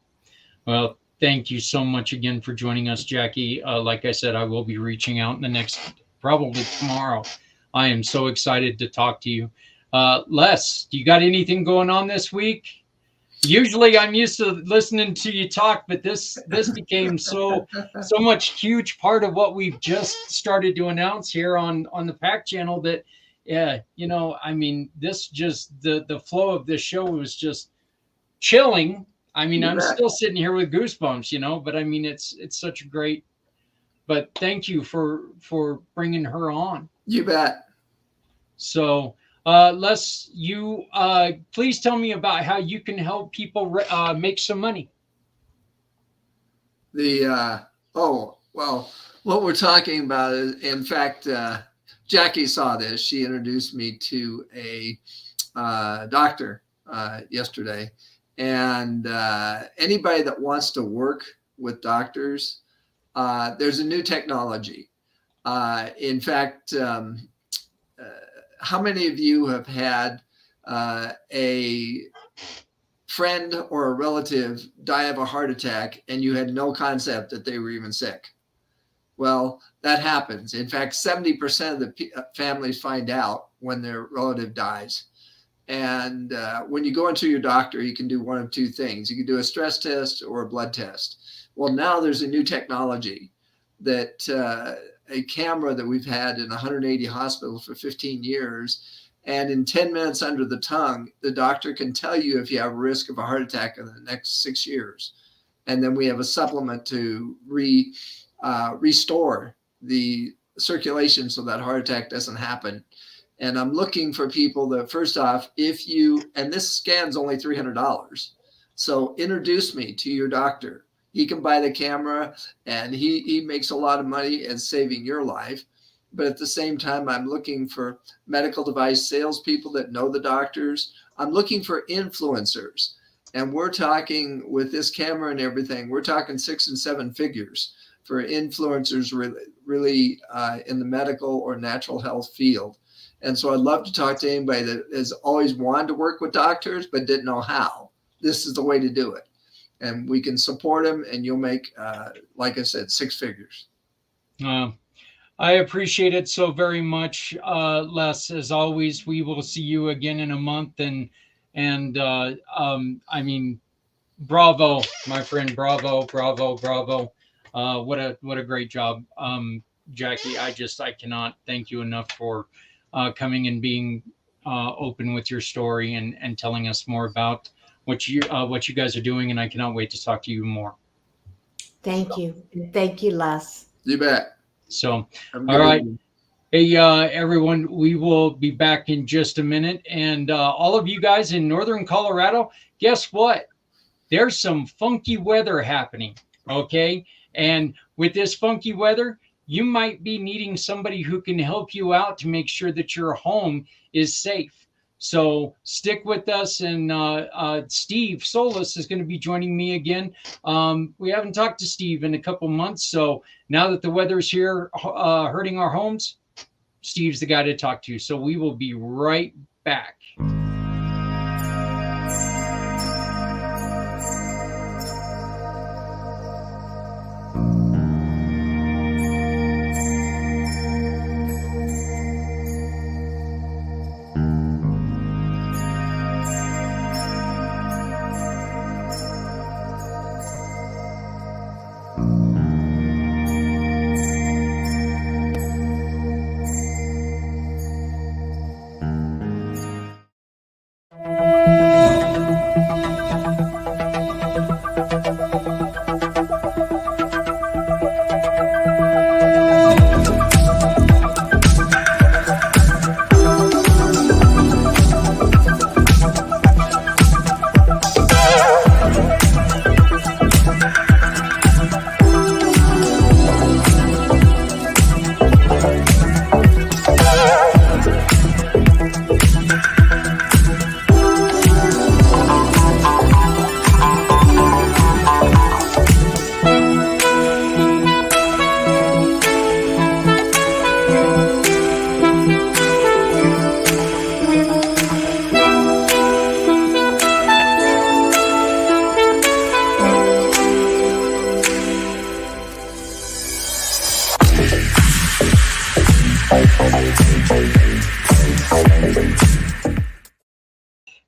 Well, thank you so much again for joining us, Jackie. Like I said, I will be reaching out in the next, probably tomorrow. I am so excited to talk to you. Les, do you got anything going on this week? Usually I'm used to listening to you talk, but this became so much huge part of what we've just started to announce here on the pACT channel that, I mean, this just, the flow of this show was just chilling. I mean, I'm still sitting here with goosebumps, but I mean, it's such a great, but thank you for bringing her on. You bet. So, Les, you please tell me about how you can help people make some money. What we're talking about is, in fact, Jackie saw this. She introduced me to a doctor yesterday, and anybody that wants to work with doctors, there's a new technology. In fact, how many of you have had a friend or a relative die of a heart attack and you had no concept that they were even sick? Well, that happens. In fact, 70% of the families find out when their relative dies. And when you go into your doctor, you can do one of two things. You can do a stress test or a blood test. Well, now there's a new technology that a camera that we've had in 180 hospitals for 15 years. And in 10 minutes under the tongue, the doctor can tell you if you have a risk of a heart attack in the next 6 years. And then we have a supplement to restore the circulation so that heart attack doesn't happen. And I'm looking for people that, first off, and this scan's only $300. So introduce me to your doctor. He can buy the camera, and he makes a lot of money in saving your life. But at the same time, I'm looking for medical device salespeople that know the doctors. I'm looking for influencers. And we're talking, with this camera and everything, we're talking 6 and 7 figures for influencers really in the medical or natural health field. And so I'd love to talk to anybody that has always wanted to work with doctors but didn't know how. This is the way to do it. And we can support them, and you'll make, like I said, 6 figures. I appreciate it so very much, Les. As always, we will see you again in a month. And I mean, bravo, my friend. Bravo. What a great job, Jackie. I cannot thank you enough for coming and being open with your story and telling us more about what you guys are doing, and I cannot wait to talk to you more. Thank you, Les. You bet. So, all right. Hey, everyone, we will be back in just a minute. And all of you guys in Northern Colorado, guess what? There's some funky weather happening, okay? And with this funky weather, you might be needing somebody who can help you out to make sure that your home is safe. So stick with us, and Steve Solis is going to be joining me again. We haven't talked to Steve in a couple months, so now that the weather's here hurting our homes, Steve's the guy to talk to. So we will be right back.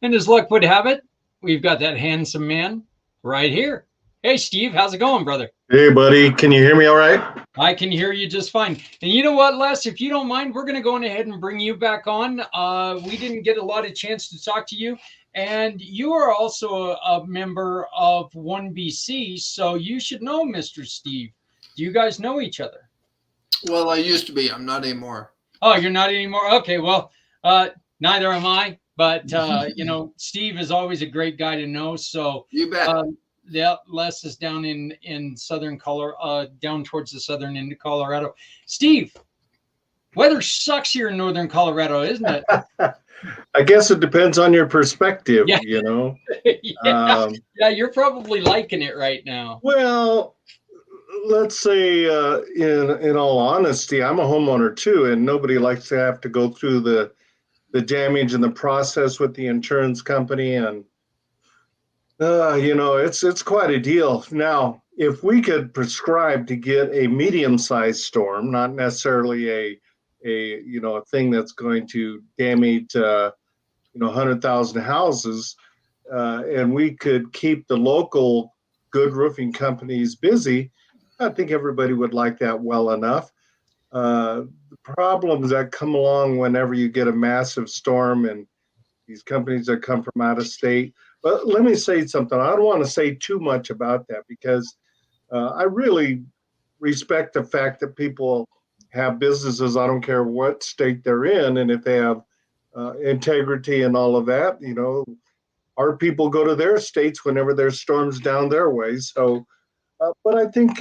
And as luck would have it, we've got that handsome man right here. Hey, Steve, how's it going, brother? Hey, buddy. Can you hear me all right? I can hear you just fine. And you know what, Les, if you don't mind, we're going to go on ahead and bring you back on. We didn't get a lot of chance to talk to you. And you are also a member of 1BC, so you should know Mr. Steve. Do you guys know each other? Well, I used to be. I'm not anymore. Oh, you're not anymore? Okay, well, neither am I. But, you know, Steve is always a great guy to know. So You bet. yeah, Les is down in southern Colorado, down towards the southern end of Colorado. Steve, weather sucks here in northern Colorado, isn't it? I guess it depends on your perspective, Yeah. you know. Yeah. Yeah, you're probably liking it right now. Well, let's say, in all honesty, I'm a homeowner too, and nobody likes to have to go through the damage and the process with the insurance company, and you know, it's quite a deal. Now, if we could prescribe to get a medium-sized storm, not necessarily a you know, a thing that's going to damage you know, 100,000 houses, and we could keep the local good roofing companies busy, I think everybody would like that well enough. The problems that come along whenever you get a massive storm and these companies that come from out of state. But let me say something. I don't want to say too much about that because I really respect the fact that people have businesses. I don't care what state they're in, and if they have integrity and all of that, you know, our people go to their states whenever there's storms down their way. So, but I think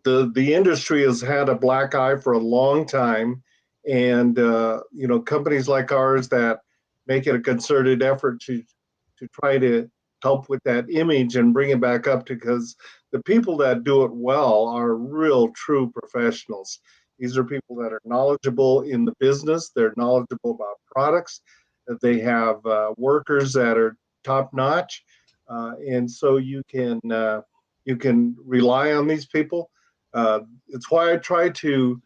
the industry has had a black eye for a long time, and you know, companies like ours that make it a concerted effort to try to help with that image and bring it back up, because the people that do it well are real true professionals. These are people that are knowledgeable in the business. They're knowledgeable about products. They have workers that are top notch, and so you can rely on these people. It's why I try to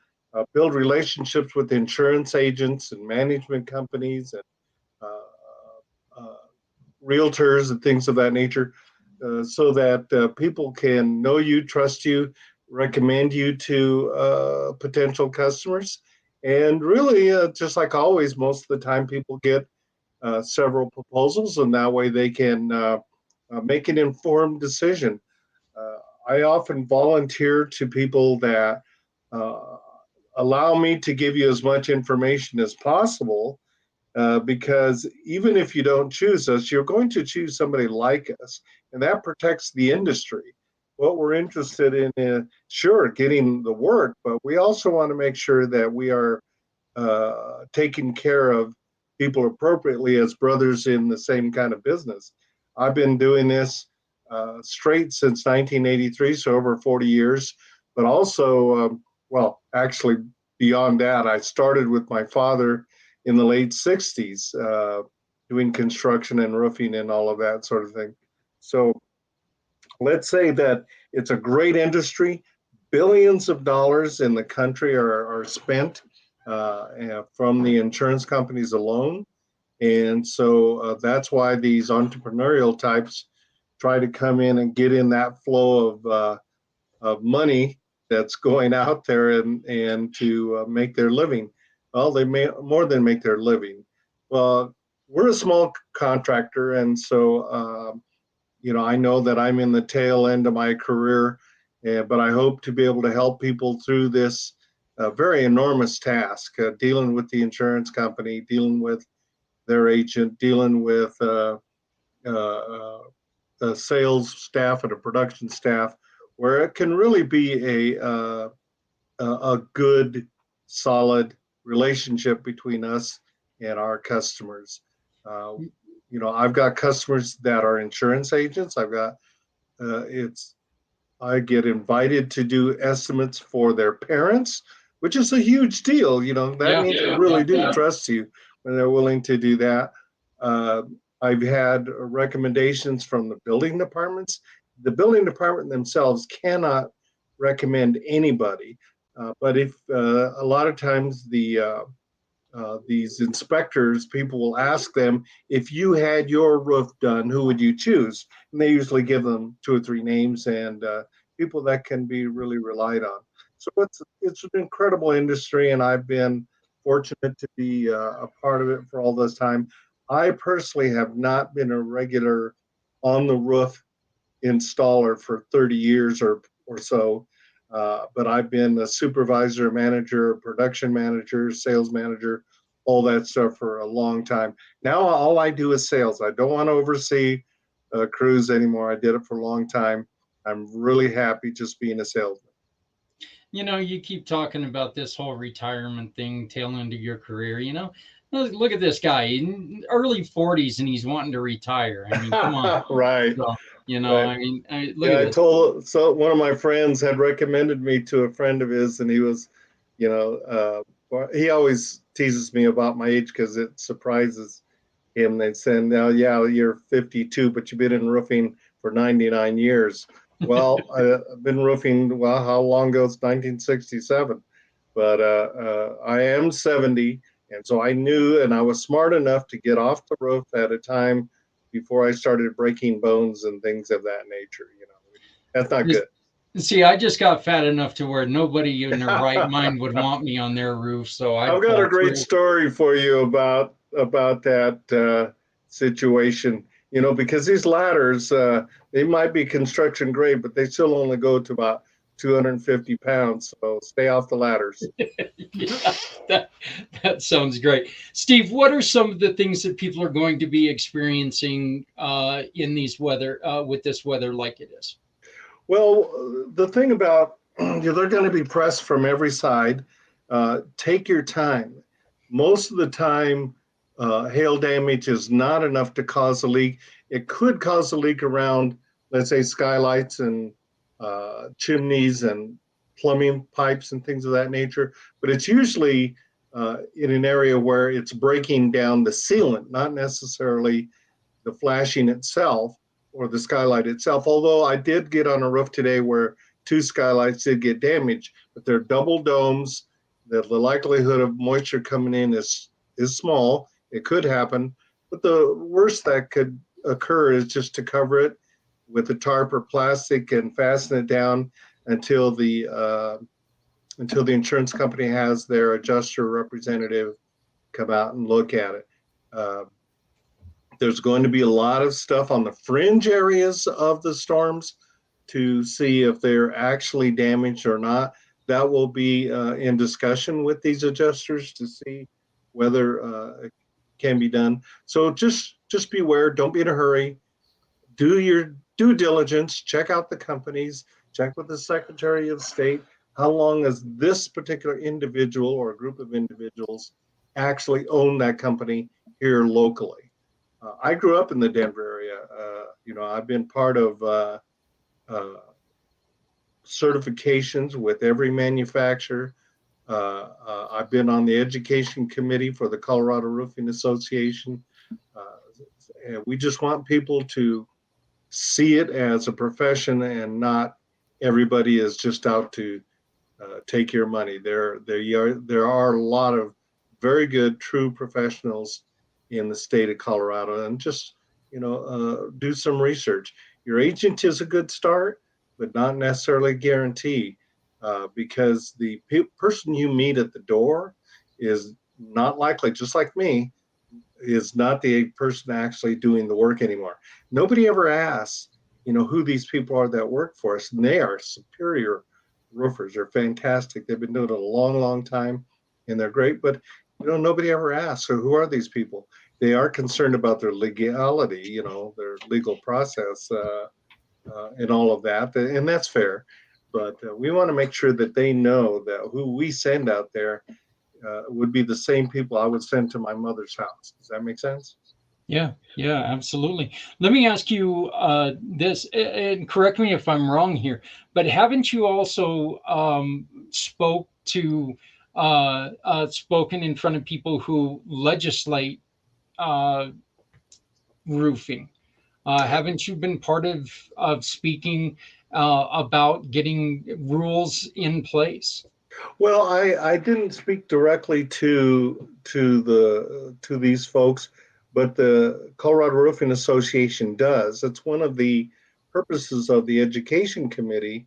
build relationships with insurance agents and management companies and realtors and things of that nature, so that people can know you, trust you, recommend you to potential customers. And really, just like always, most of the time people get several proposals, and that way they can make an informed decision. I often volunteer to people that uh, allow me to give you as much information as possible, because even if you don't choose us, you're going to choose somebody like us, and that protects the industry. What we're interested in is, sure, getting the work, but we also want to make sure that we are taking care of people appropriately as brothers in the same kind of business. I've been doing this straight since 1983, so over 40 years, but also, well, actually, beyond that, I started with my father in the late 60s, doing construction and roofing and all of that sort of thing. So let's say that it's a great industry. Billions of dollars in the country are spent from the insurance companies alone. And so that's why these entrepreneurial types try to come in and get in that flow of money that's going out there and to make their living. Well, they may more than make their living. Well, we're a small contractor, and so you know, I know that I'm in the tail end of my career, but I hope to be able to help people through this very enormous task, dealing with the insurance company, dealing with their agent, dealing with the sales staff and a production staff, where it can really be a good, solid relationship between us and our customers. You know, I've got customers that are insurance agents. I've got I get invited to do estimates for their parents, which is a huge deal. You know, that means they really do trust you when they're willing to do that. Uh, I've had recommendations from the building departments. The building department themselves cannot recommend anybody. But if a lot of times these inspectors, people will ask them, if you had your roof done, who would you choose? And they usually give them two or three names and people that can be really relied on. So it's an incredible industry, and I've been fortunate to be a part of it for all this time. I personally have not been a regular on the roof installer for 30 years or so. But I've been a supervisor, manager, production manager, sales manager, all that stuff for a long time. Now all I do is sales. I don't want to oversee crews anymore. I did it for a long time. I'm really happy just being a salesman. You keep talking about this whole retirement thing, tail end of your career. Look at this guy in early 40s and he's wanting to retire. I mean, come on. Right. So, Right. Look Yeah, at I this. told so one of my friends had recommended me to a friend of his, and he was, well, he always teases me about my age because it surprises him. They said, "Now, yeah, you're 52, but you've been in roofing for 99 years." Well, I've been roofing. Well, how long ago? It's 1967, but I am 70, and so I knew, and I was smart enough to get off the roof at a time before I started breaking bones and things of that nature. That's not Just good. see, I just got fat enough to where nobody in their right mind would want me on their roof, so I'd I've got a fall great through. story for you about that situation. Because these ladders, they might be construction grade, but they still only go to about 250 pounds. So stay off the ladders. Yeah, that that sounds great. Steve, what are some of the things that people are going to be experiencing in these weather with this weather like it is? Well, the thing about they're going to be pressed from every side. Take your time. Most of the time, hail damage is not enough to cause a leak. It could cause a leak around, let's say, skylights and chimneys and plumbing pipes and things of that nature. But it's usually in an area where it's breaking down the sealant, not necessarily the flashing itself or the skylight itself. Although I did get on a roof today where two skylights did get damaged, but they're double domes. The likelihood of moisture coming in is small. It could happen, but the worst that could occur is just to cover it with a tarp or plastic and fasten it down until the insurance company has their adjuster representative come out and look at it. Uh, there's going to be a lot of stuff on the fringe areas of the storms to see if they're actually damaged or not. That will be in discussion with these adjusters to see whether it can be done. So just beware. Don't be in a hurry. Do your due diligence. Check out the companies. Check with the Secretary of State. How long has this particular individual or group of individuals actually own that company here locally? I grew up in the Denver area. I've been part of uh, certifications with every manufacturer. I've been on the education committee for the Colorado Roofing Association. And we just want people to see it as a profession and not everybody is just out to take your money. There are a lot of very good, true professionals in the state of Colorado, and just do some research. Your agent is a good start, but not necessarily a guarantee, because the person you meet at the door is not likely, just like me, is not the person actually doing the work anymore. Nobody ever asks, who these people are that work for us, and they are superior roofers. They're fantastic. They've been doing it a long, long time, and they're great. But nobody ever asks, so who are these people? They are concerned about their legality, their legal process, and all of that, and that's fair. But we want to make sure that they know that who we send out there would be the same people I would send to my mother's house. Does that make sense? Yeah, yeah, absolutely. Let me ask you this, and correct me if I'm wrong here, but haven't you also spoken in front of people who legislate uh, roofing? Haven't you been part of speaking about getting rules in place? Well, I didn't speak directly to these folks, but the Colorado Roofing Association does. It's one of the purposes of the education committee,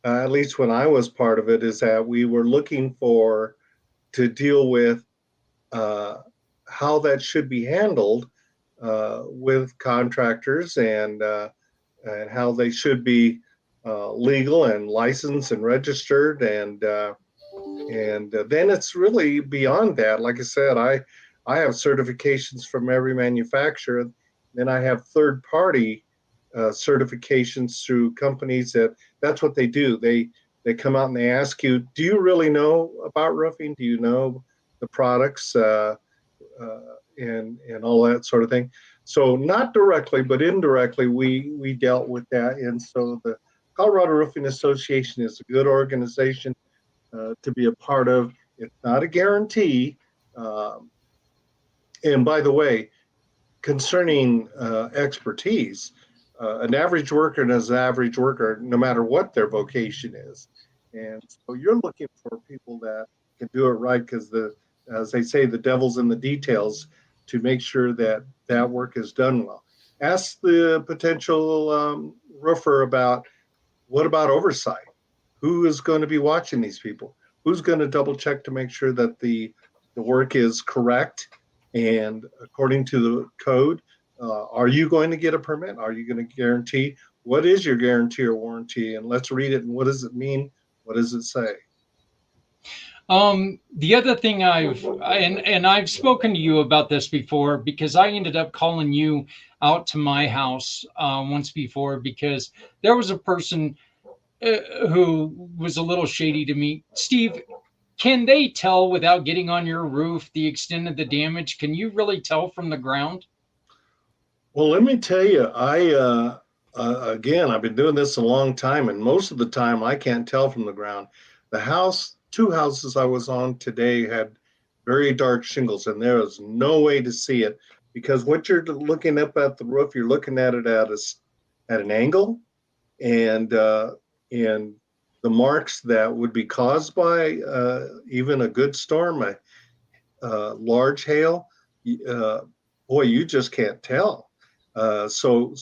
at least when I was part of it, is that we were looking for to deal with uh, how that should be handled with contractors and how they should be legal and licensed and registered and then it's really beyond that. Like I said, I have certifications from every manufacturer. Then I have third party certifications through companies that's what they do. They come out and they ask you, do you really know about roofing? Do you know the products and all that sort of thing? So not directly, but indirectly, we dealt with that. And so the Colorado Roofing Association is a good organization to be a part of. It's not a guarantee. Um, and by the way, concerning expertise, an average worker is an average worker, no matter what their vocation is. And so you're looking for people that can do it right because as they say, the devil's in the details to make sure that that work is done well. Ask the potential roofer about what about oversight? Who is going to be watching these people? Who's going to double check to make sure that the work is correct and according to the code? Are you going to get a permit? Are you going to guarantee? What is your guarantee or warranty? And let's read it. And what does it mean? What does it say? The other thing and I've spoken to you about this before because I ended up calling you out to my house once before because there was a person who was a little shady to me. Steve, can they tell without getting on your roof the extent of the damage? Can you really tell from the ground? Well, let me tell you, again, I've been doing this a long time, and most of the time I can't tell from the ground. Two houses I was on today had very dark shingles, and there was no way to see it because what you're looking up at the roof, you're looking at it at an angle, and the marks that would be caused by even a good storm, a large hail, uh, boy, you just can't tell. So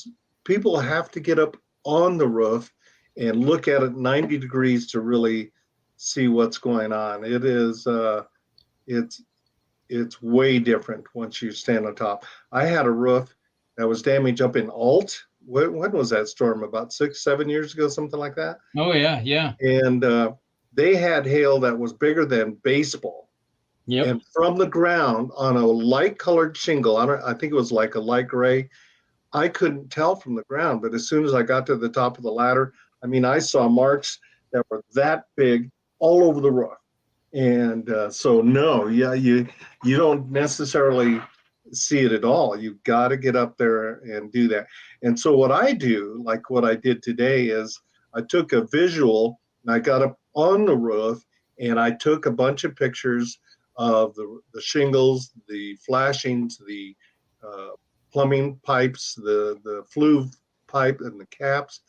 people have to get up on the roof and look at it 90 degrees to really see what's going on. It's it's way different once you stand on top. I had a roof that was damaged up in Alt. When was that storm? About 6, 7 years ago, something like that. Oh yeah, yeah. And they had hail that was bigger than baseball. Yep. And from the ground on a light colored shingle, I think it was like a light gray. I couldn't tell from the ground, but as soon as I got to the top of the ladder, I mean, I saw marks that were that big all over the roof. And so, no, yeah, you don't necessarily see it at all. You've got to get up there and do that. And so, what I do, like what I did today, is I took a visual and I got up on the roof and I took a bunch of pictures of the shingles, the flashings, the plumbing pipes, the flue pipe, and the caps,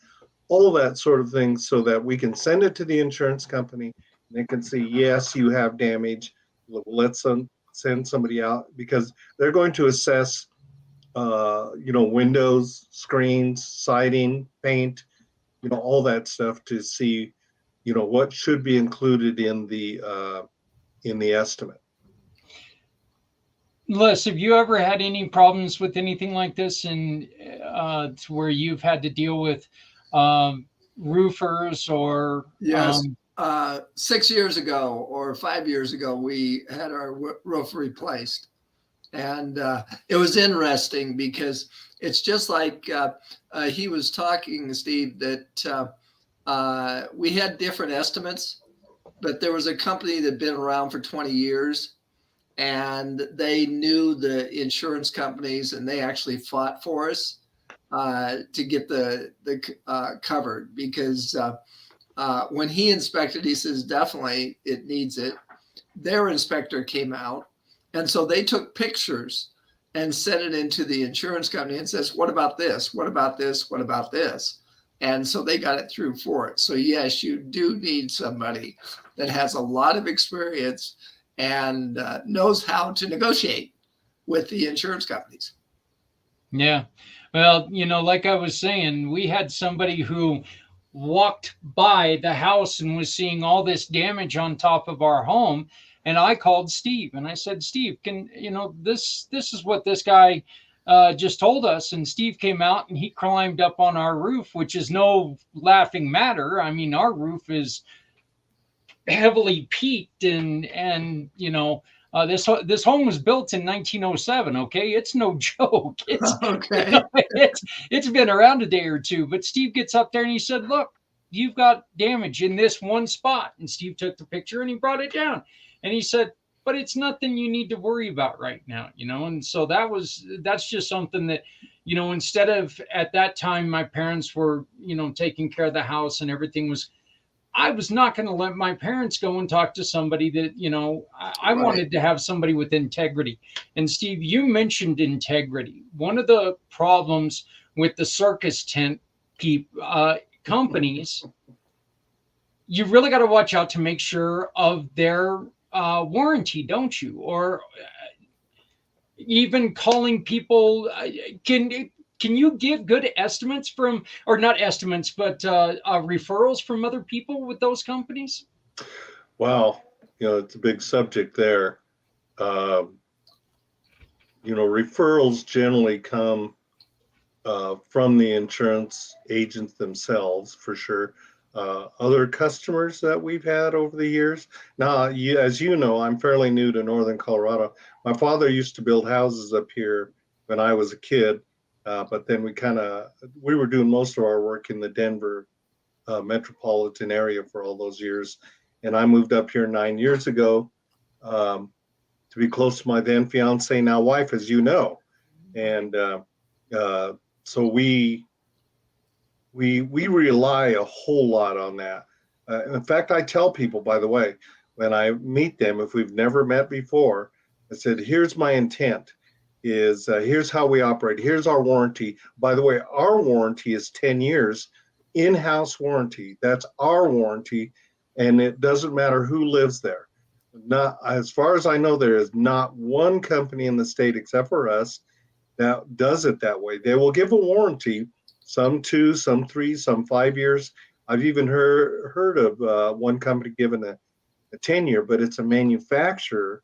all that sort of thing, so that we can send it to the insurance company. They can see, yes, you have damage. Let's send somebody out because they're going to assess, windows, screens, siding, paint, all that stuff to see, what should be included in the estimate. Les, have you ever had any problems with anything like this, and to where you've had to deal with roofers or? Yes. 6 years ago or 5 years ago, we had our roof replaced. And it was interesting because it's just like he was talking, Steve, that we had different estimates, but there was a company that had been around for 20 years and they knew the insurance companies and they actually fought for us to get the covered because when he inspected, he says, definitely it needs it. Their inspector came out. And so they took pictures and sent it into the insurance company and says, what about this? What about this? What about this? And so they got it through for it. So yes, you do need somebody that has a lot of experience and knows how to negotiate with the insurance companies. Yeah. Well, like I was saying, we had somebody who walked by the house and was seeing all this damage on top of our home. And I called Steve and I said, Steve, this is what this guy just told us. And Steve came out and he climbed up on our roof, which is no laughing matter. I mean, our roof is heavily peaked, and this home was built in 1907. Okay, it's no joke. Okay. It's been around a day or two. But Steve gets up there and he said, "Look, you've got damage in this one spot." And Steve took the picture and he brought it down, and he said, "But it's nothing you need to worry about right now." And so that's just something that, instead of at that time my parents were taking care of the house and everything was. I was not going to let my parents go and talk to somebody that, I Right. wanted to have somebody with integrity. And Steve, you mentioned integrity. One of the problems with the circus tent companies, you really got to watch out to make sure of their warranty, don't you? Or even calling people, can you give good estimates from, or not estimates, but referrals from other people with those companies? Wow, it's a big subject there. Um, referrals generally come from the insurance agents themselves, for sure. Other customers that we've had over the years. Now, as you know, I'm fairly new to Northern Colorado. My father used to build houses up here when I was a kid, but then we were doing most of our work in the Denver metropolitan area for all those years. And I moved up here 9 years ago to be close to my then fiance, now wife, as you know. And so we rely a whole lot on that. In fact, I tell people, by the way, when I meet them, if we've never met before, I said, here's my intent is here's how we operate. Here's our warranty. By the way, our warranty is 10 years, in-house warranty. That's our warranty. And it doesn't matter who lives there. Not, as far as I know, there is not one company in the state except for us that does it that way. They will give a warranty, some 2, some 3, some 5 years. I've even heard of one company giving a 10-year, but it's a manufacturer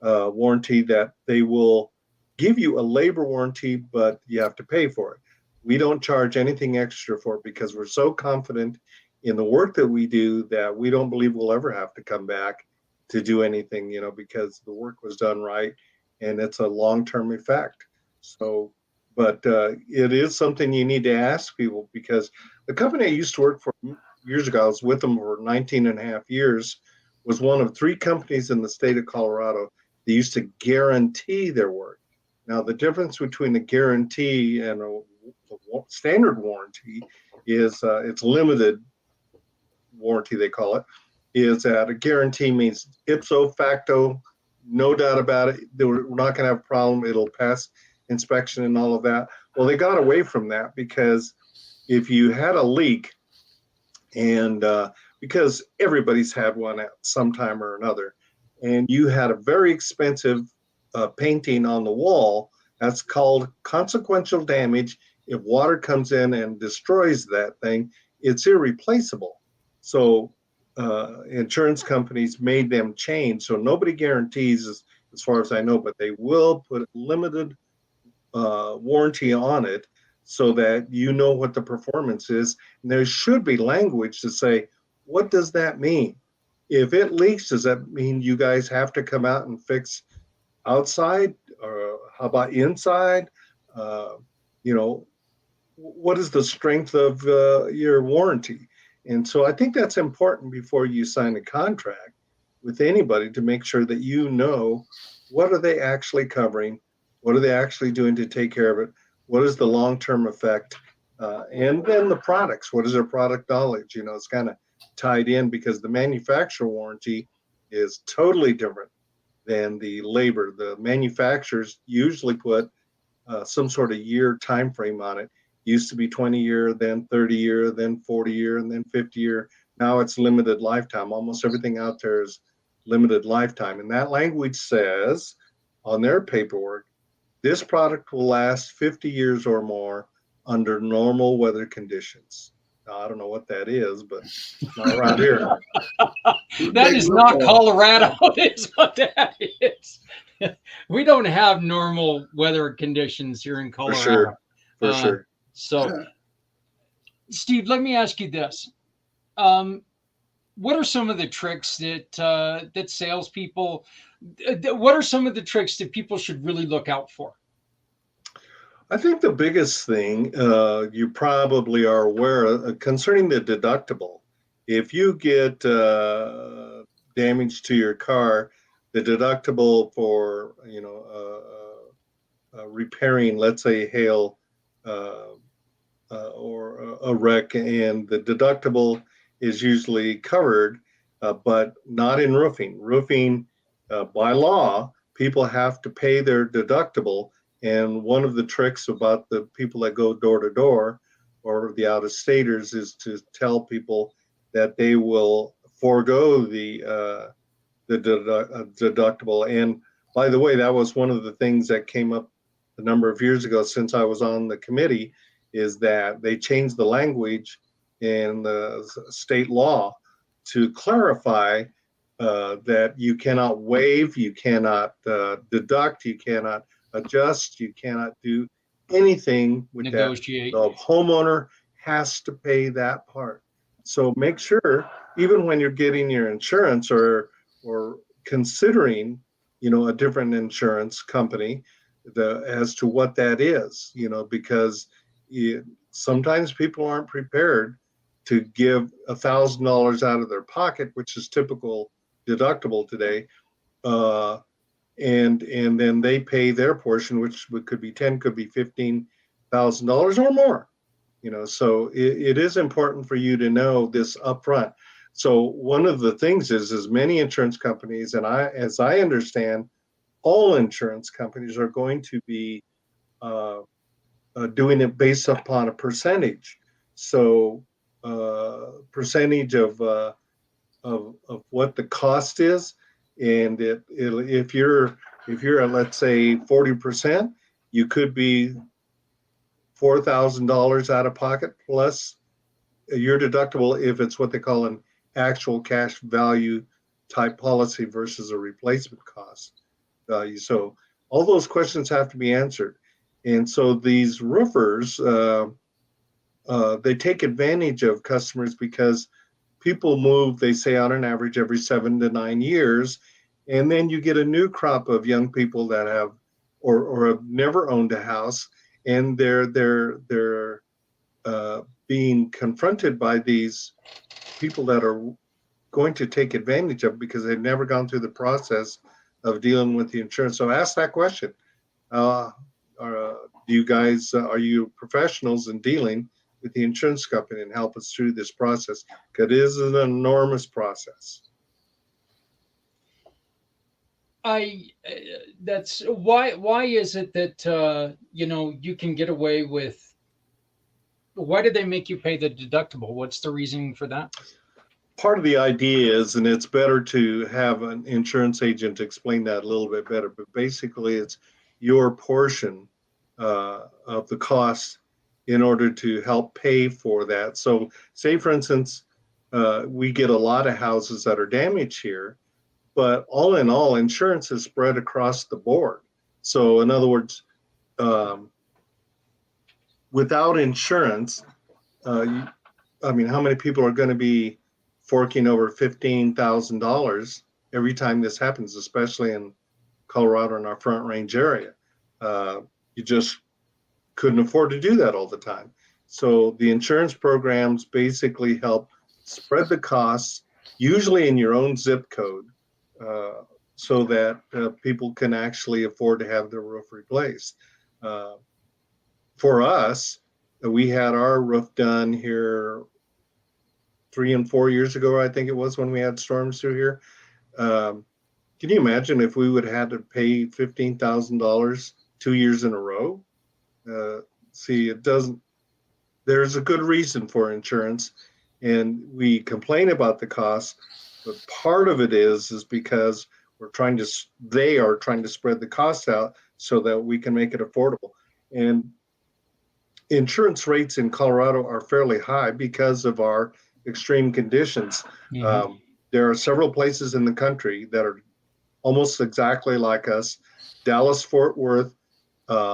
warranty that they will give you a labor warranty, but you have to pay for it. We don't charge anything extra for it because we're so confident in the work that we do that we don't believe we'll ever have to come back to do anything, because the work was done right and it's a long-term effect. So, but it is something you need to ask people, because the company I used to work for years ago, I was with them for 19 and a half years, was one of 3 companies in the state of Colorado that used to guarantee their work. Now, the difference between a guarantee and a standard warranty is it's limited warranty, they call it, is that a guarantee means ipso facto, no doubt about it, we're not going to have a problem, it'll pass inspection and all of that. Well, they got away from that because if you had a leak, and because everybody's had one at some time or another, and you had a very expensive painting on the wall, that's called consequential damage. If water comes in and destroys that thing, it's irreplaceable. So insurance companies made them change. So nobody guarantees, as far as I know, but they will put limited warranty on it so that you know what the performance is. And there should be language to say, what does that mean? If it leaks, does that mean you guys have to come out and fix outside? Or how about inside? What is the strength of your warranty? And so I think that's important before you sign a contract with anybody, to make sure that you know what are they actually covering, what are they actually doing to take care of it, what is the long-term effect, and then the products, what is their product knowledge? It's kind of tied in, because the manufacturer warranty is totally different than the labor. The manufacturers usually put some sort of year time frame on it. Used to be 20-year, then 30-year, then 40-year, and then 50-year. Now it's limited lifetime. Almost everything out there is limited lifetime. And that language says on their paperwork, this product will last 50 years or more under normal weather conditions. Now, I don't know what that is, but it's not around here. That is not Colorado, is what that is. We don't have normal weather conditions here in For Colorado. sure. For sure. So, Steve, let me ask you this. What are some of the tricks that salespeople, what are some of the tricks that people should really look out for? I think the biggest thing you probably are aware of concerning the deductible, if you get damage to your car, the deductible for repairing, let's say, hail or a wreck, and the deductible is usually covered, but not in roofing. Roofing, by law, people have to pay their deductible. And one of the tricks about the people that go door to door or the out-of-staters is to tell people that they will forego the deductible. And by the way, that was one of the things that came up a number of years ago since I was on the committee, is that they changed the language in the state law to clarify that you cannot waive, you cannot deduct, you cannot adjust, you cannot do anything with negotiate. That. The homeowner has to pay that part. So make sure, even when you're getting your insurance or considering, a different insurance company, as to what that is, because sometimes people aren't prepared to give $1,000 out of their pocket, which is typical deductible today, and then they pay their portion, which could be could be $15,000 or more. So it is important for you to know this upfront. So one of the things is many insurance companies, and as I understand, all insurance companies are going to be doing it based upon a percentage. So percentage of what the cost is, and if you're at, let's say, 40%, you could be $4,000 out of pocket plus your deductible if it's what they call an actual cash value type policy versus a replacement cost value. So all those questions have to be answered. And so these roofers, they take advantage of customers because people move, they say, on an average every 7 to 9 years. And then you get a new crop of young people that have or have never owned a house, and they're being confronted by these people that are going to take advantage of because they've never gone through the process of dealing with the insurance. So ask that question. Do you guys, are you professionals in dealing with the insurance company, and help us through this process? Because it is an enormous process. That's why is it that you can get away with, why did they make you pay the deductible? What's the reason for that? Part of the idea is, and it's better to have an insurance agent explain that a little bit better, but basically it's your portion of the cost in order to help pay for that. So say, for instance, we get a lot of houses that are damaged here, but all in all, insurance is spread across the board. So in other words, without insurance, how many people are going to be forking over $15,000 every time this happens, especially in Colorado and our Front Range area? You just couldn't afford to do that all the time. So the insurance programs basically help spread the costs, usually in your own zip code, so that people can actually afford to have their roof replaced. For us, we had our roof done here 3 and 4 years ago, I think it was, when we had storms through here. Can you imagine if we would have had to pay $15,000 2 years in a row? See, it doesn't there's a good reason for insurance, and we complain about the cost, but part of it is because they are trying to spread the cost out so that we can make it affordable. And insurance rates in Colorado are fairly high because of our extreme conditions. Mhm. There are several places in the country that are almost exactly like us. Dallas, Fort Worth,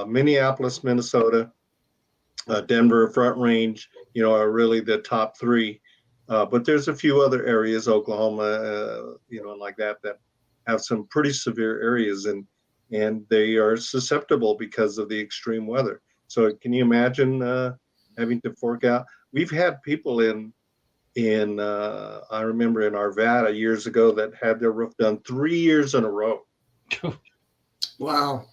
Minneapolis, Minnesota, Denver, Front Range, are really the top three. But there's a few other areas, Oklahoma, and like that have some pretty severe areas, and they are susceptible because of the extreme weather. So can you imagine having to fork out? We've had people in I remember in Arvada years ago that had their roof done 3 years in a row. Wow.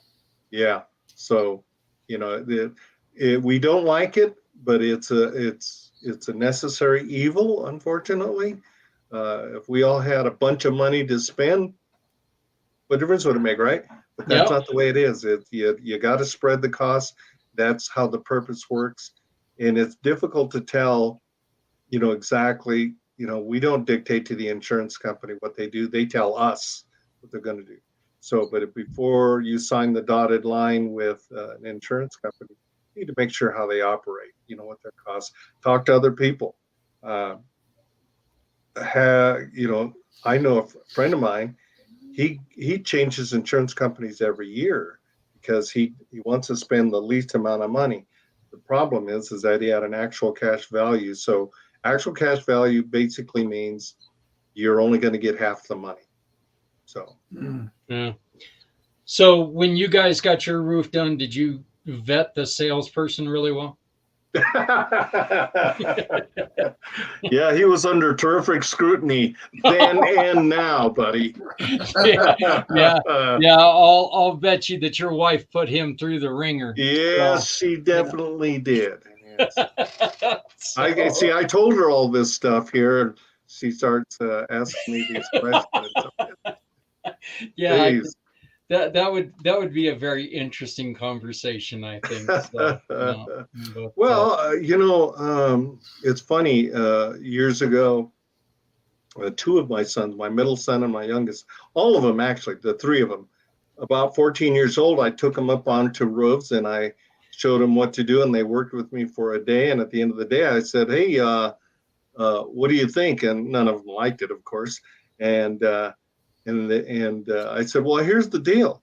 Yeah. So, we don't like it, but it's a necessary evil, unfortunately. If we all had a bunch of money to spend, what difference would it make, right? But that's Yep. not the way it is. You got to spread the cost. That's how the purpose works, and it's difficult to tell, exactly. We don't dictate to the insurance company what they do. They tell us what they're going to do. So, but before you sign the dotted line with an insurance company, you need to make sure how they operate. What their costs. Talk to other people. I know a friend of mine. He changes insurance companies every year because he wants to spend the least amount of money. The problem is that he had an actual cash value. So actual cash value basically means you're only going to get half the money. So. Yeah. So when you guys got your roof done, did you vet the salesperson really well? Yeah, he was under terrific scrutiny then and now, buddy. Yeah. I'll bet you that your wife put him through the ringer. Yes, she definitely did. Yes. So, I told her all this stuff here, and she starts asking me these questions. yeah, Jeez. that would be a very interesting conversation, I think. So, but, well, it's funny. Years ago, two of my sons, my middle son and my youngest, all of them actually, the three of them, about 14 years old, I took them up onto roofs and I showed them what to do, and they worked with me for a day. And at the end of the day, I said, "Hey, what do you think?" And none of them liked it, of course. And I said, "Well, here's the deal.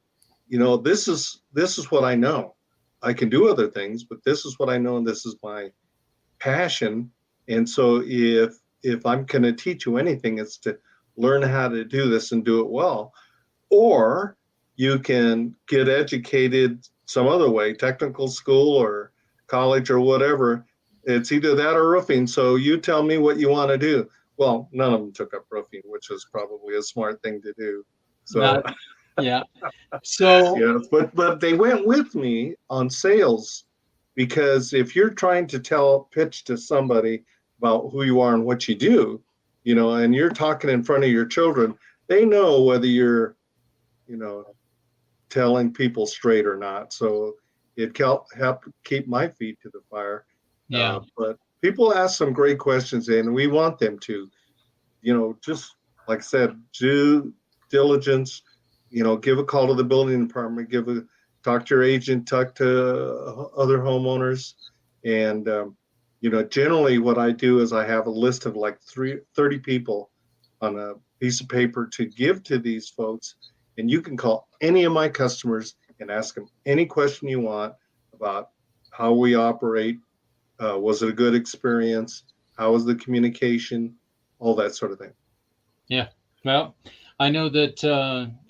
This is what I know. I can do other things, but this is what I know, and this is my passion. And so if I'm going to teach you anything, it's to learn how to do this and do it well, or you can get educated some other way, technical school or college or whatever. It's either that or roofing. So you tell me what you want to do." Well, none of them took up roofing, which was probably a smart thing to do. So yeah. So yeah, but they went with me on sales, because if you're trying to pitch to somebody about who you are and what you do, and you're talking in front of your children, they know whether you're, telling people straight or not. So it helped keep my feet to the fire. yeah. But people ask some great questions, and we want them to, just like I said, due diligence. Give a call to the building department, talk to your agent, talk to other homeowners. And, generally what I do is I have a list of like 30 people on a piece of paper to give to these folks. And you can call any of my customers and ask them any question you want about how we operate. Was it a good experience? How was the communication? All that sort of thing. Yeah. Well, I know that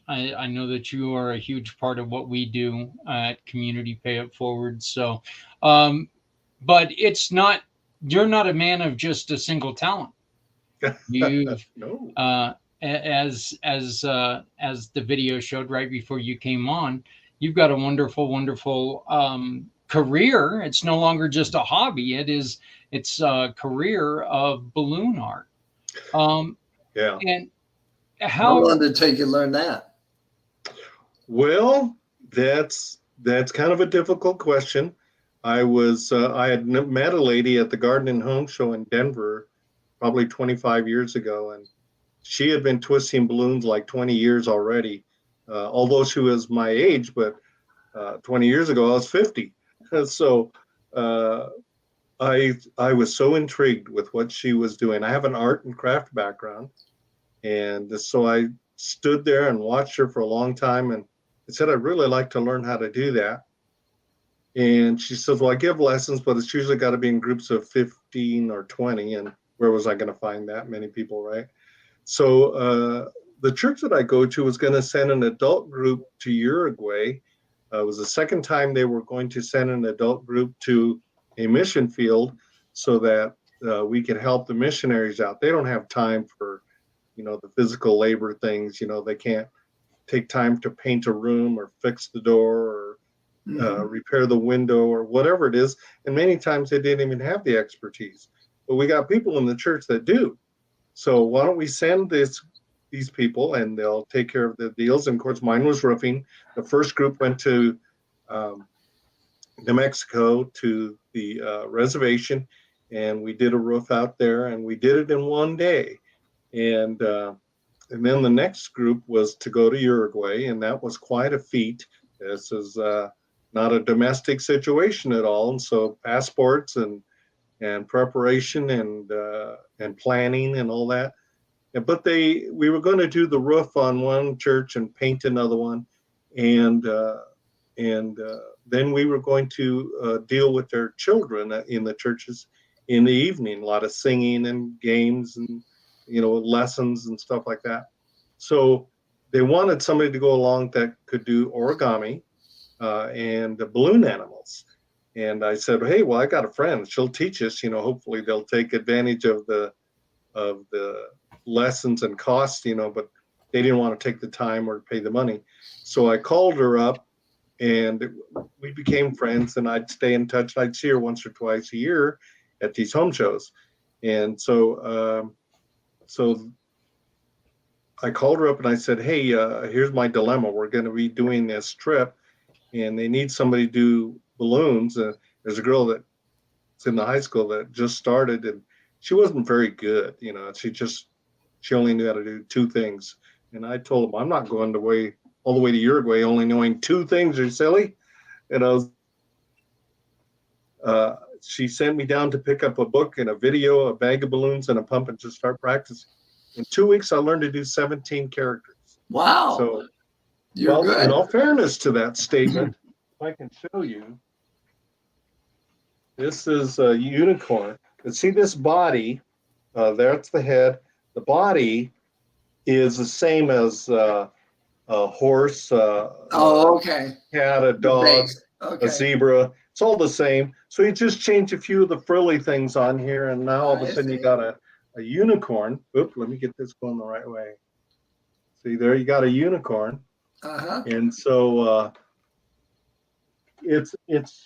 I know that you are a huge part of what we do at Community Pay It Forward. So, but you're not a man of just a single talent. You've No. As the video showed right before you came on, you've got a wonderful career. It's no longer just a hobby. It's a career of balloon art. Yeah. And How long did it take you to learn that? Well, that's kind of a difficult question. I had met a lady at the Garden and Home Show in Denver probably 25 years ago, and she had been twisting balloons like 20 years already, although she was my age, but 20 years ago I was 50. So uh, I was so intrigued with what she was doing. I have an art and craft background, and so I stood there and watched her for a long time, and I said, I'd really like to learn how to do that. And she says, well, I give lessons, but it's usually got to be in groups of 15 or 20. And where was I going to find that many people, right? So the church that I go to was going to send an adult group to Uruguay. It was the second time they were going to send an adult group to a mission field so that we could help the missionaries out. They don't have time for, the physical labor things. They can't take time to paint a room or fix the door or repair the window or whatever it is. And many times they didn't even have the expertise. But we got people in the church that do. So why don't we send these people and they'll take care of the deals. And of course, mine was roofing. The first group went to New Mexico to the reservation, and we did a roof out there, and we did it in one day. And then the next group was to go to Uruguay, and that was quite a feat. This is not a domestic situation at all, and so passports and preparation and planning and all that. But we were going to do the roof on one church and paint another one, and then we were going to deal with their children in the churches in the evening. A lot of singing and games and lessons and stuff like that. So they wanted somebody to go along that could do origami and balloon animals. And I said, hey, well, I got a friend. She'll teach us. Hopefully they'll take advantage of the lessons and costs. But they didn't want to take the time or pay the money. So I called her up, and we became friends. And I'd stay in touch. I'd see her once or twice a year at these home shows. And so I called her up and I said, hey, here's my dilemma. We're going to be doing this trip, and they need somebody to do balloons. There's a girl that's in the high school that just started, and she wasn't very good. She only knew how to do two things. And I told them, I'm not going all the way to Uruguay only knowing two things. You're silly. And she sent me down to pick up a book and a video, a bag of balloons, and a pump, and just start practicing. In 2 weeks, I learned to do 17 characters. Wow. So, You're good. In all fairness to that statement, if I can show you, this is a unicorn. And see this body, that's the head. The body is the same as a horse, okay. cat, a dog, Okay. a zebra. It's all the same. So you just change a few of the frilly things on here, and now all of a sudden you got a unicorn. Oop, let me get this going the right way. See there, you got a unicorn. Uh-huh. And so it's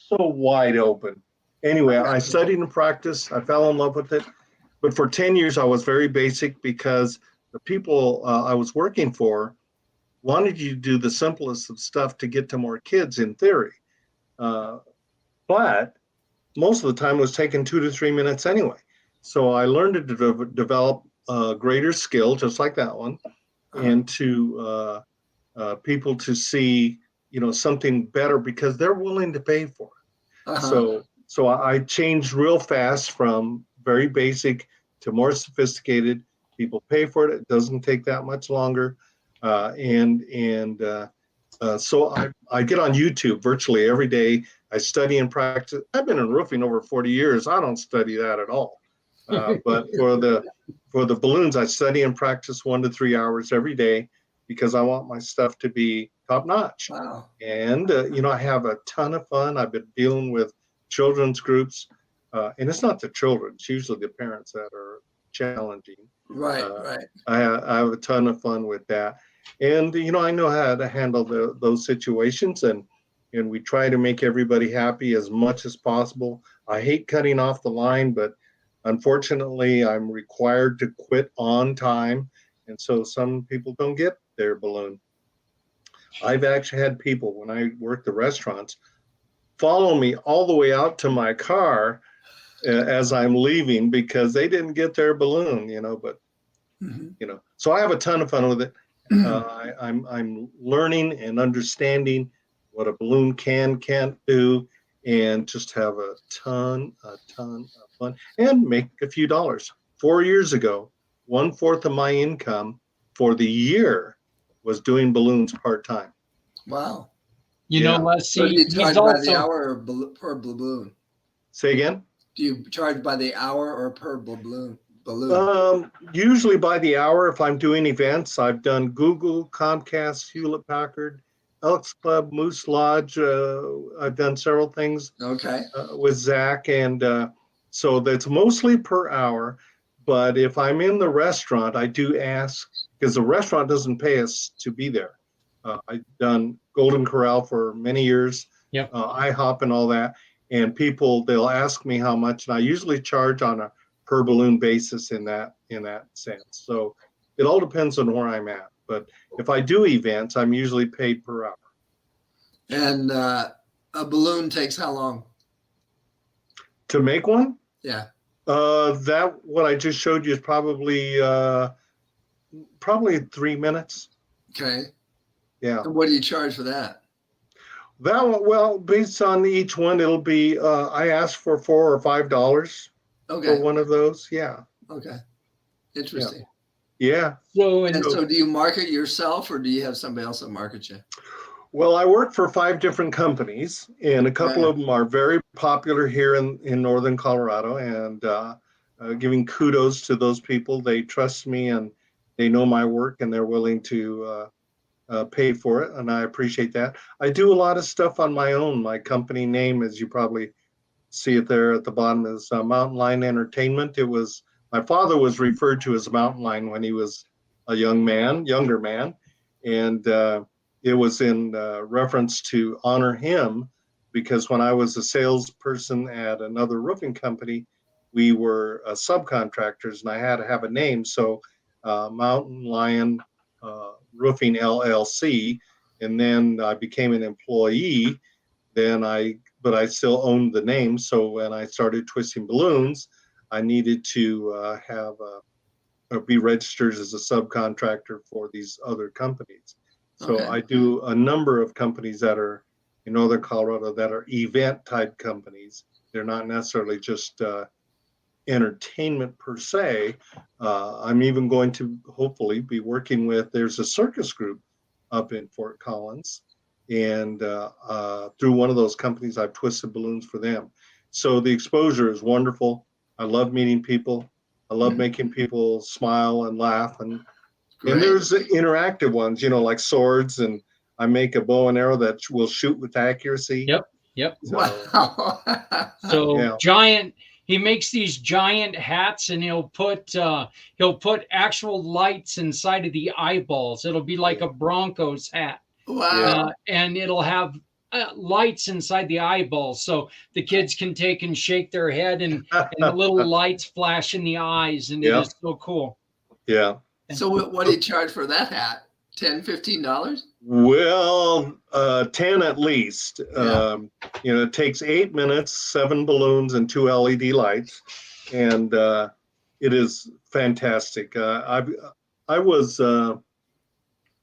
so wide open. Anyway, I studied and practiced. I fell in love with it. But for 10 years, I was very basic because the people I was working for wanted you to do the simplest of stuff to get to more kids in theory. But most of the time it was taking 2 to 3 minutes anyway. So I learned to develop a greater skill, just like that one, and to people to see, something better because they're willing to pay for it. So I changed real fast from very basic to more sophisticated. People pay for it. It doesn't take that much longer. So I get on YouTube virtually every day. I study and practice. I've been in roofing over 40 years. I don't study that at all. But for the balloons, I study and practice 1 to 3 hours every day because I want my stuff to be top notch. Wow. And, I have a ton of fun. I've been dealing with children's groups, and it's not the children. It's usually the parents that are challenging. Right. I have a ton of fun with that. And, I know how to handle those situations, and we try to make everybody happy as much as possible. I hate cutting off the line, but unfortunately, I'm required to quit on time. And so some people don't get their balloon. I've actually had people, when I worked the restaurants, follow me all the way out to my car as I'm leaving because they didn't get their balloon, but so I have a ton of fun with it. I'm learning and understanding what a balloon can't do, and just have a ton of fun and make a few dollars. 4 years ago, 1/4 of my income for the year was doing balloons part-time. Wow. Let's So do see. you He's charge by the also hour or per balloon? Say again? Do you charge by the hour or per balloon? Usually by the hour if I'm doing events. I've done Google, Comcast, Hewlett Packard, Elks Club, Moose Lodge. I've done several things Okay. with Zach, and so that's mostly per hour. But if I'm in the restaurant, I do ask, because the restaurant doesn't pay us to be there. I've done Golden Corral for many years, Yep. IHOP and all that, and they'll ask me how much, and I usually charge on a per balloon basis in that sense. So it all depends on where I'm at. But if I do events, I'm usually paid per hour. And a balloon takes how long? To make one? Yeah. That what I just showed you is probably 3 minutes. Okay. Yeah. And what do you charge for that? That one, well, based on each one, it'll be I ask for $4 or $5 Okay. for one of those. Yeah. Okay. Interesting. Yeah. And so do you market yourself or do you have somebody else that markets you? Well, I work for 5 different companies, and a couple of them are very popular here in Northern Colorado, and giving kudos to those people. They trust me and they know my work, and they're willing to pay for it, and I appreciate that. I do a lot of stuff on my own. My company name, as you probably see it there at the bottom, is Mountain Lion Entertainment. My father was referred to as Mountain Lion when he was a younger man, and it was in reference to honor him, because when I was a salesperson at another roofing company, we were subcontractors, and I had to have a name. So Mountain Lion Roofing LLC, and then I became an employee. But I still owned the name. So when I started Twisting Balloons, I needed to be registered as a subcontractor for these other companies. So Okay. I do a number of companies that are in Northern Colorado that are event type companies. They're not necessarily just entertainment per se. I'm even going to hopefully be working with, there's a circus group up in Fort Collins, and through one of those companies, I've twisted balloons for them. So the exposure is wonderful. I love meeting people. I love making people smile and laugh. And there's interactive ones, like swords, and I make a bow and arrow that will shoot with accuracy. Yep. So, Wow. So giant. He makes these giant hats, and he'll put actual lights inside of the eyeballs. It'll be like a Broncos hat. Wow. And it'll have lights inside the eyeballs, so the kids can take and shake their head, and the little lights flash in the eyes, and it is so cool. Yeah. So what do you charge for that hat? $10, $15? Well, 10 at least. Yeah. It takes 8 minutes, 7 balloons, and 2 LED lights, and it is fantastic. I was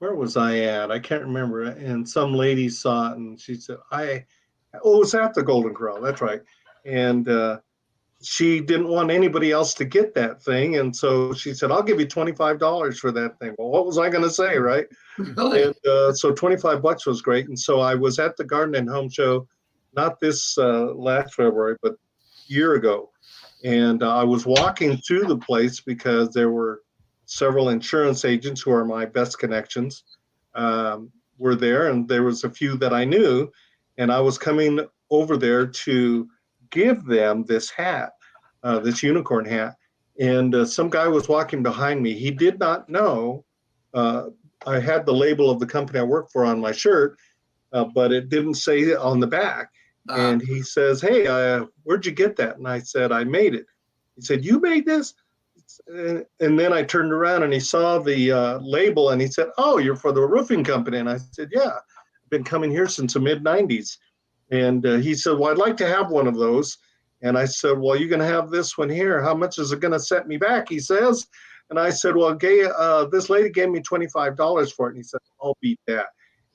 where was I at? I can't remember. And some lady saw it, and she said, it was at the Golden Corral. That's right. And she didn't want anybody else to get that thing. And so she said, I'll give you $25 for that thing. Well, what was I going to say, right? Really? And so $25 was great. And so I was at the Garden and Home Show, not this last February, but a year ago. And I was walking through the place because there were several insurance agents who are my best connections were there. And there was a few that I knew. And I was coming over there to give them this hat, this unicorn hat. And some guy was walking behind me. He did not know I had the label of the company I work for on my shirt, but it didn't say it on the back. And he says, hey, where'd you get that? And I said, I made it. He said, you made this? And then I turned around and he saw the label and he said, oh, you're for the roofing company. And I said, yeah, I've been coming here since the mid-90s. And he said, well, I'd like to have one of those. And I said, well, you're going to have this one here. How much is it going to set me back? He says. And I said, well, this lady gave me $25 for it. And he said, I'll beat that.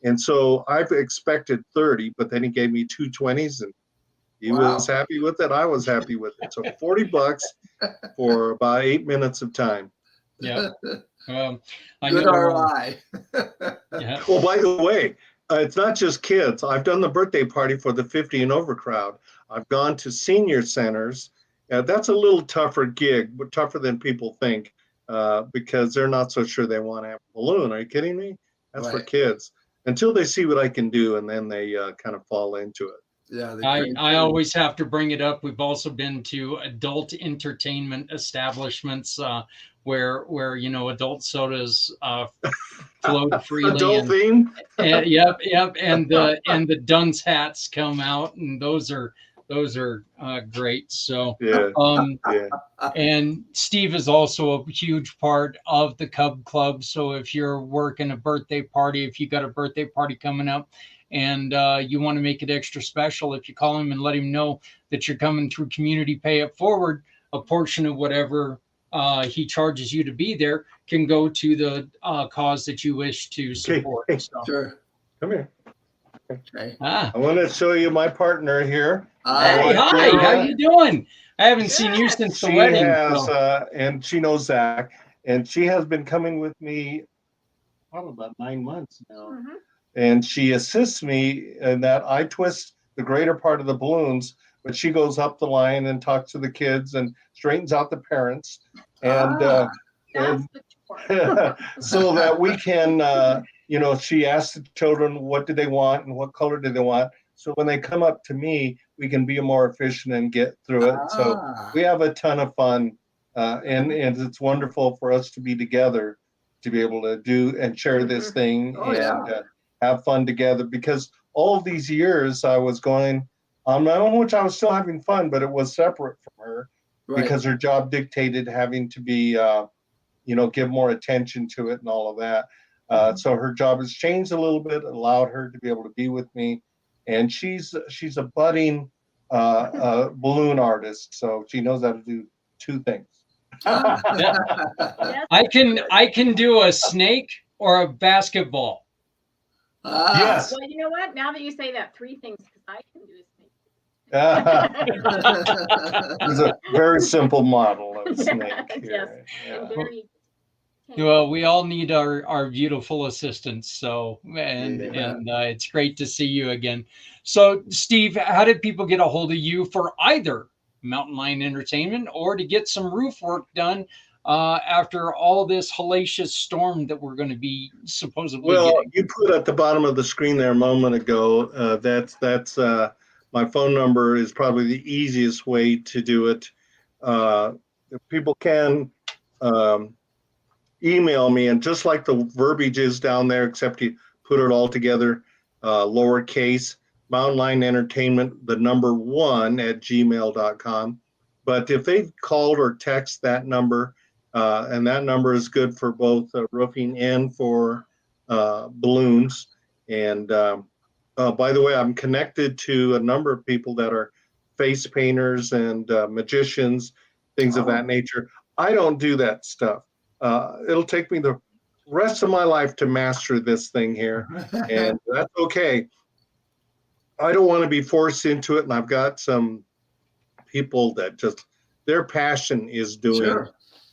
And so I've expected 30, but then he gave me two 20s, and he was happy with it. I was happy with it. So $40 for about 8 minutes of time. Yeah. I Good know, ROI. yeah. Well, by the way, it's not just kids. I've done the birthday party for the 50 and over crowd. I've gone to senior centers. That's a little tougher gig, but tougher than people think, because they're not so sure they want to have a balloon. Are you kidding me? That's for kids. Until they see what I can do, and then they kind of fall into it. Yeah, I always have to bring it up. We've also been to adult entertainment establishments where adult sodas float freely. Adult theme. Yep, and the dunce hats come out, and those are great. So yeah. And Steve is also a huge part of the Cub Club. So if you're working a birthday party, if you got a birthday party coming up, and you want to make it extra special, if you call him and let him know that you're coming through Community Pay It Forward, a portion of whatever he charges you to be there can go to the cause that you wish to support. Okay. So. Sure. Come here. Okay. I want to show you my partner here. Hey, hi, how you doing? I haven't seen you since the wedding. She has, and she knows Zach, and she has been coming with me probably about 9 months now. Mm-hmm. And she assists me in that I twist the greater part of the balloons, but she goes up the line and talks to the kids and straightens out the parents. And so that we can, she asks the children what do they want and what color do they want. So when they come up to me, we can be more efficient and get through it. So we have a ton of fun, and it's wonderful for us to be together, to be able to do and share this thing have fun together. Because all of these years I was going on my own, which I was still having fun, but it was separate from her because her job dictated having to be, give more attention to it and all of that. So her job has changed a little bit, allowed her to be able to be with me. And she's a budding balloon artist, so she knows how to do two things. I can do a snake or a basketball. Yes. Well, you know what? Now that you say that, 3 things, because I can do a snake. It's a very simple model of a snake. Yes. Yeah. Well, we all need our beautiful assistants. So, and it's great to see you again. So, Steve, how did people get a hold of you for either Mountain Lion Entertainment or to get some roof work done after all this hellacious storm that we're going to be supposedly getting? You put at the bottom of the screen there a moment ago, that's my phone number is probably the easiest way to do it. People can email me, and just like the verbiage is down there, except you put it all together, lowercase, Mountain Lion Entertainment, the number 1 at gmail.com. But if they've called or text that number, and that number is good for both roofing and for balloons. And by the way, I'm connected to a number of people that are face painters and magicians, things of that nature. I don't do that stuff. It'll take me the rest of my life to master this thing here, and that's okay. I don't want to be forced into it, and I've got some people that just their passion is doing,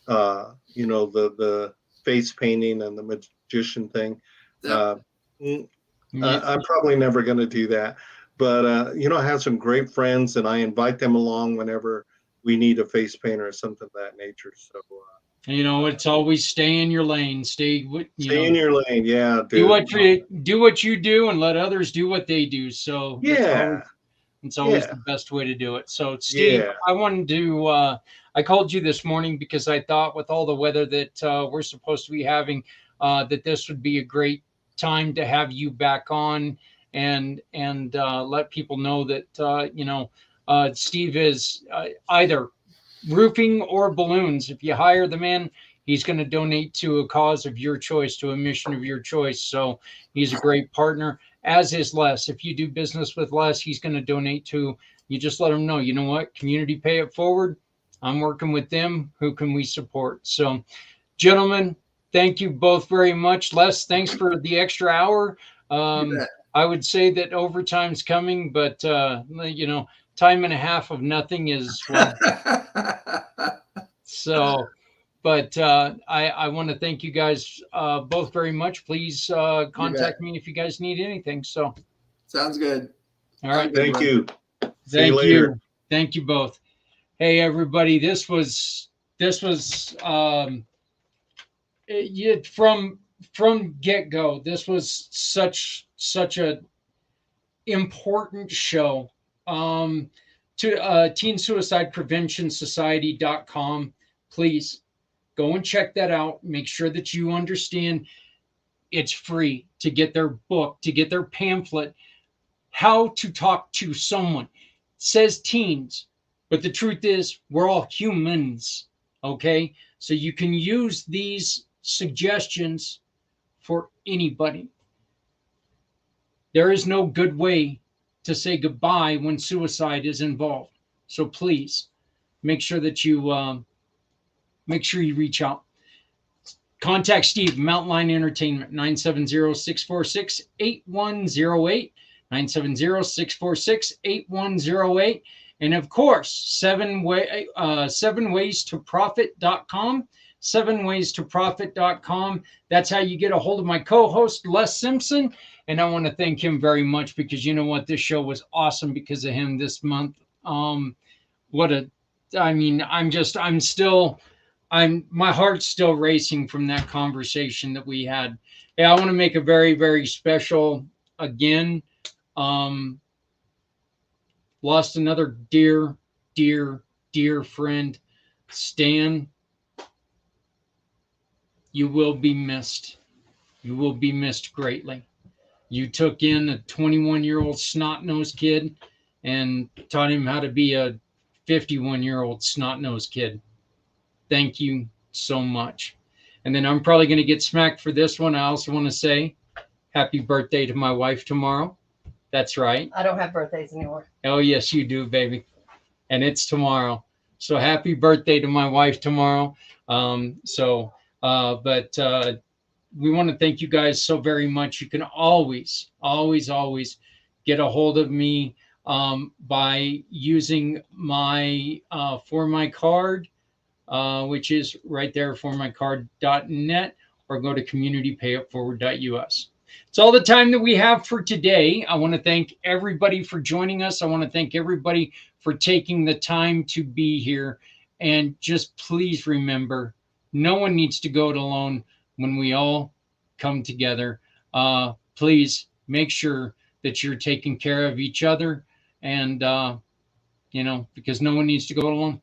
the face painting and the magician thing. I'm probably never going to do that, but I have some great friends, and I invite them along whenever we need a face painter or something of that nature. So. It's always stay in your lane. Stay in your lane. Yeah. Dude. Do what you do and let others do what they do. So it's always the best way to do it. So Steve, I wanted to, I called you this morning because I thought with all the weather that we're supposed to be having, that this would be a great time to have you back on and let people know that, Steve is either roofing or balloons. If you hire the man, He's going to donate to a cause of your choice, to a mission of your choice. So he's a great partner, as is Les. If you do business with Les, he's going to donate to, you just let him know, you know what, Community Pay It Forward, I'm working with them. Who can we support? So, gentlemen, thank you both very much. Les, thanks for the extra hour. I would say that overtime's coming, but you know, time and a half of nothing is, well. So, but I want to thank you guys both very much. Please contact me if you guys need anything. So, sounds good. All right. Thank you. See you Thank later. you. Thank you both. Hey, everybody, this was from get-go. This was such a important show. To Teen Suicide Prevention Society.com. Please go and check that out. Make sure that you understand it's free to get their book, to get their pamphlet, How to Talk to Someone. It says teens, but the truth is we're all humans, okay? So you can use these suggestions for anybody. There is no good way to say goodbye when suicide is involved. So please make sure that you reach out. Contact Steve, Mountain Line Entertainment, 970-646-8108, 970-646-8108. And of course, 7waystoprofit.com, 7waystoprofit.com. That's how you get a hold of my co-host, Les Simpson. And I want to thank him very much because you know what? This show was awesome because of him this month. My heart's still racing from that conversation that we had. Hey, I want to make a very, very special again. Lost another dear friend, Stan. You will be missed. You will be missed greatly. You took in a 21-year-old snot-nosed kid and taught him how to be a 51-year-old snot-nosed kid. Thank you so much. And then I'm probably going to get smacked for this one. I also want to say happy birthday to my wife tomorrow. That's right. I don't have birthdays anymore. Oh, yes, you do, baby. And it's tomorrow. So happy birthday to my wife tomorrow. We want to thank you guys so very much. You can always get a hold of me by using my For My Card, which is right there, formycard.net, or go to communitypayitforward.us. It's all the time that we have for today. I want to thank everybody for joining us. I want to thank everybody for taking the time to be here. And just please remember, no one needs to go it alone. When we all come together, please make sure that you're taking care of each other, and because no one needs to go it alone.